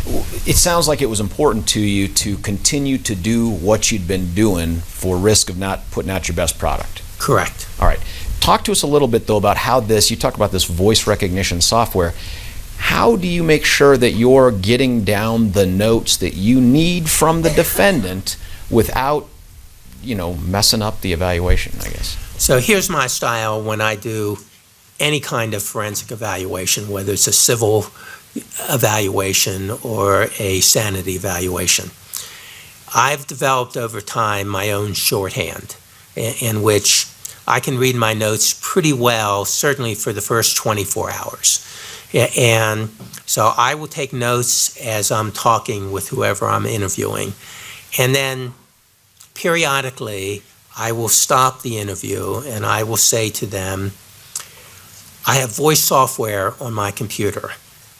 It sounds like it was important to you to continue to do what you'd been doing for risk of not putting out your best product. Correct. All right. Talk to us a little bit, though, about how you talked about this voice recognition software. How do you make sure that you're getting down the notes that you need from the defendant without, messing up the evaluation, I guess? So here's my style when I do any kind of forensic evaluation, whether it's a civil evaluation or a sanity evaluation. I've developed over time my own shorthand in which I can read my notes pretty well, certainly for the first 24 hours. And so I will take notes as I'm talking with whoever I'm interviewing. And then periodically, I will stop the interview and I will say to them, I have voice software on my computer.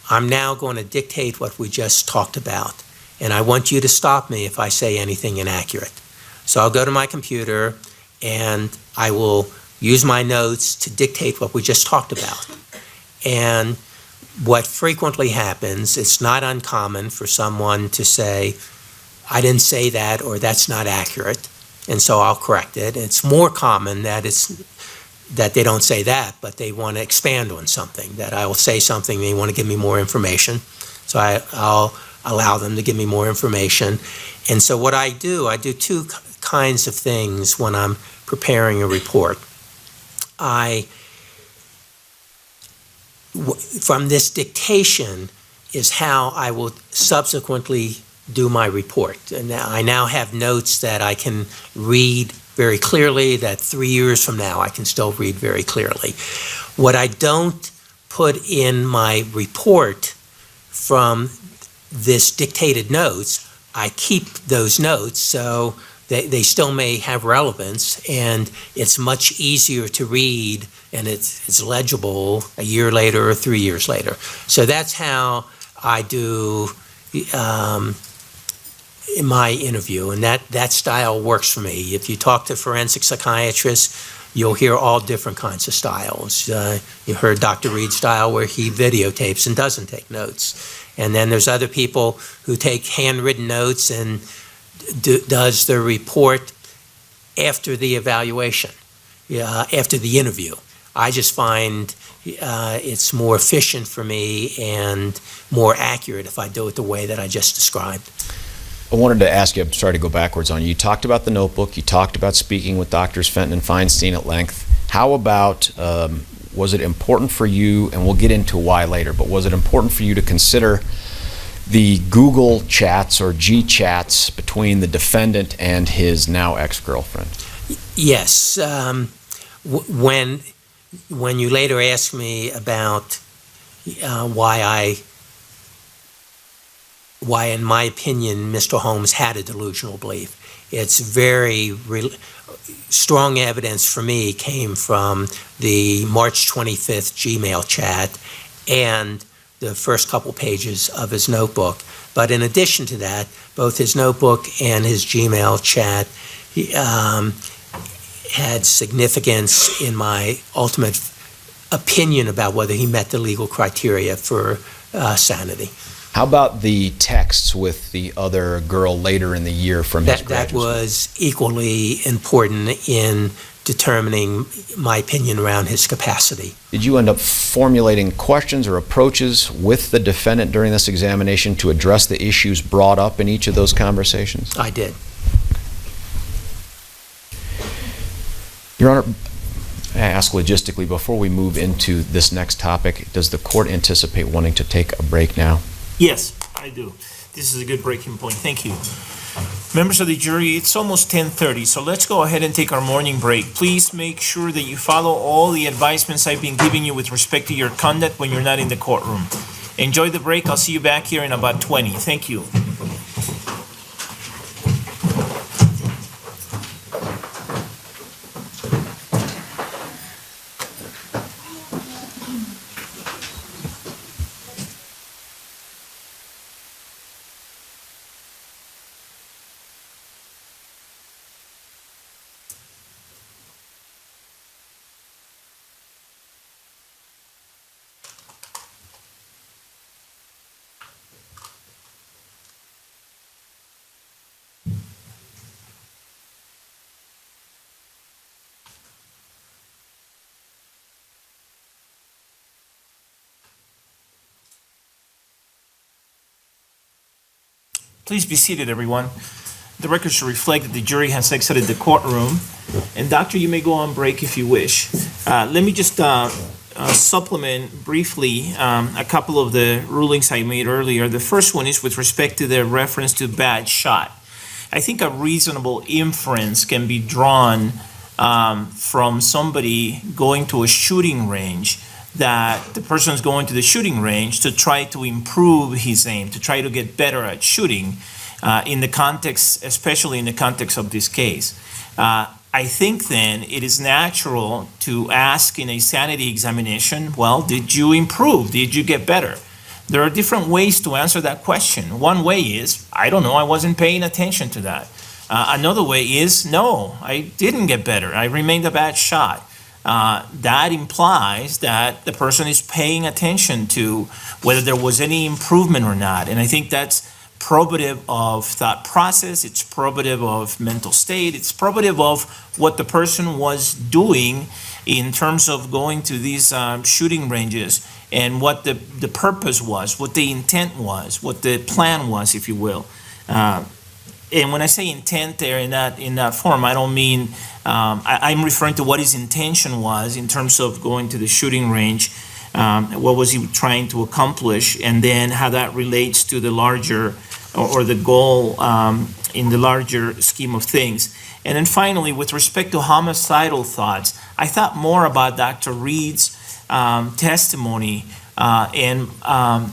I'm now going to dictate what we just talked about, and I want you to stop me if I say anything inaccurate. So I'll go to my computer and I will use my notes to dictate what we just talked about. And what frequently happens, it's not uncommon for someone to say, I didn't say that, or that's not accurate, and so I'll correct it. It's more common that they don't say that, but they want to expand on something, that I will say something, they want to give me more information. So I'll allow them to give me more information. And so what I do two kinds of things when I'm preparing a report. From this dictation is how I will subsequently do my report. And I now have notes that I can read very clearly, that 3 years from now I can still read very clearly. What I don't put in my report from this dictated notes, I keep those notes so they still may have relevance, and it's much easier to read, and it's legible a year later or 3 years later. So that's how I do in my interview, and that style works for me. If you talk to forensic psychiatrists, you'll hear all different kinds of styles. You heard Dr. Reed's style where he videotapes and doesn't take notes. And then there's other people who take handwritten notes and does the report after the evaluation, after the interview. I just find it's more efficient for me and more accurate if I do it the way that I just described. I wanted to ask you, I'm sorry to go backwards on you. You talked about the notebook. You talked about speaking with Drs. Fenton and Feinstein at length. How about, was it important for you, and we'll get into why later, but was it important for you to consider the Google chats or G chats between the defendant and his now ex-girlfriend? Yes. When you later asked me about why, in my opinion, Mr. Holmes had a delusional belief, it's very strong evidence for me came from the March 25th Gmail chat and the first couple pages of his notebook. But in addition to that, both his notebook and his Gmail chat had significance in my ultimate opinion about whether he met the legal criteria for sanity. How about the texts with the other girl later in the year from his graduate That school? was equally important in determining my opinion around his capacity. Did you end up formulating questions or approaches with the defendant during this examination to address the issues brought up in each of those conversations? I did. Your Honor, I ask logistically, before we move into this next topic, does the court anticipate wanting to take a break now? Yes, I do. This is a good breaking point. Thank you. Members of the jury, it's almost 10:30, so let's go ahead and take our morning break. Please make sure that you follow all the advisements I've been giving you with respect to your conduct when you're not in the courtroom. Enjoy the break. I'll see you back here in about 20. Thank you. Please be seated, everyone. The record should reflect that the jury has exited the courtroom. And doctor, you may go on break if you wish. Let me just supplement briefly a couple of the rulings I made earlier. The first one is with respect to the reference to bad shot. I think a reasonable inference can be drawn from somebody going to a shooting range, that the person is going to the shooting range to try to improve his aim, to try to get better at shooting, in the context, especially in the context of this case. I think then it is natural to ask in a sanity examination, well, did you improve? Did you get better? There are different ways to answer that question. One way is, I don't know, I wasn't paying attention to that. Another way is, no, I didn't get better. I remained a bad shot. That implies that the person is paying attention to whether there was any improvement or not. And I think that's probative of thought process, it's probative of mental state, it's probative of what the person was doing in terms of going to these shooting ranges, and what the purpose was, what the intent was, what the plan was, if you will. And when I say intent there in that form, I don't mean, I'm referring to what his intention was in terms of going to the shooting range. What was he trying to accomplish, and then how that relates to the larger, or the goal in the larger scheme of things. And then finally, with respect to homicidal thoughts, I thought more about Dr. Reed's testimony. Again, I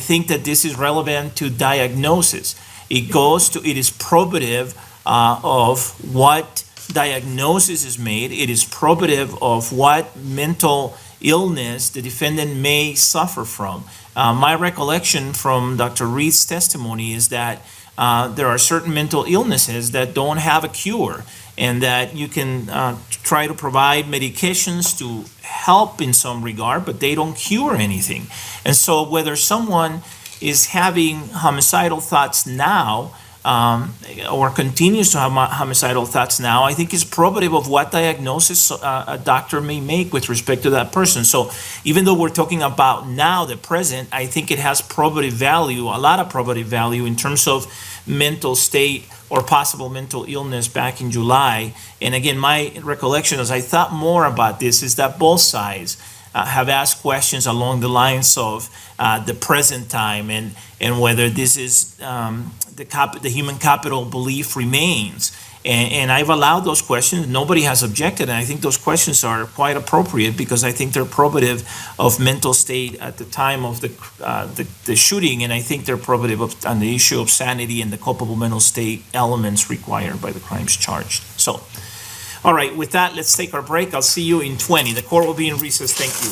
think that this is relevant to diagnosis. It is probative of what diagnosis is made. It is probative of what mental illness the defendant may suffer from. My recollection from Dr. Reed's testimony is that there are certain mental illnesses that don't have a cure, and that you can try to provide medications to help in some regard, but they don't cure anything. And so whether someone is having homicidal thoughts now, or continues to have homicidal thoughts now, I think is probative of what diagnosis a doctor may make with respect to that person. So even though we're talking about now, the present, I think it has probative value, a lot of probative value in terms of mental state or possible mental illness back in July. And again, my recollection as I thought more about this is that both sides have asked questions along the lines of the present time, and whether this is the human capital belief remains. And I've allowed those questions. Nobody has objected, and I think those questions are quite appropriate because I think they're probative of mental state at the time of the shooting, and I think they're probative of on the issue of sanity and the culpable mental state elements required by the crimes charged. So, all right, with that, let's take our break. I'll see you in 20. The court will be in recess. Thank you.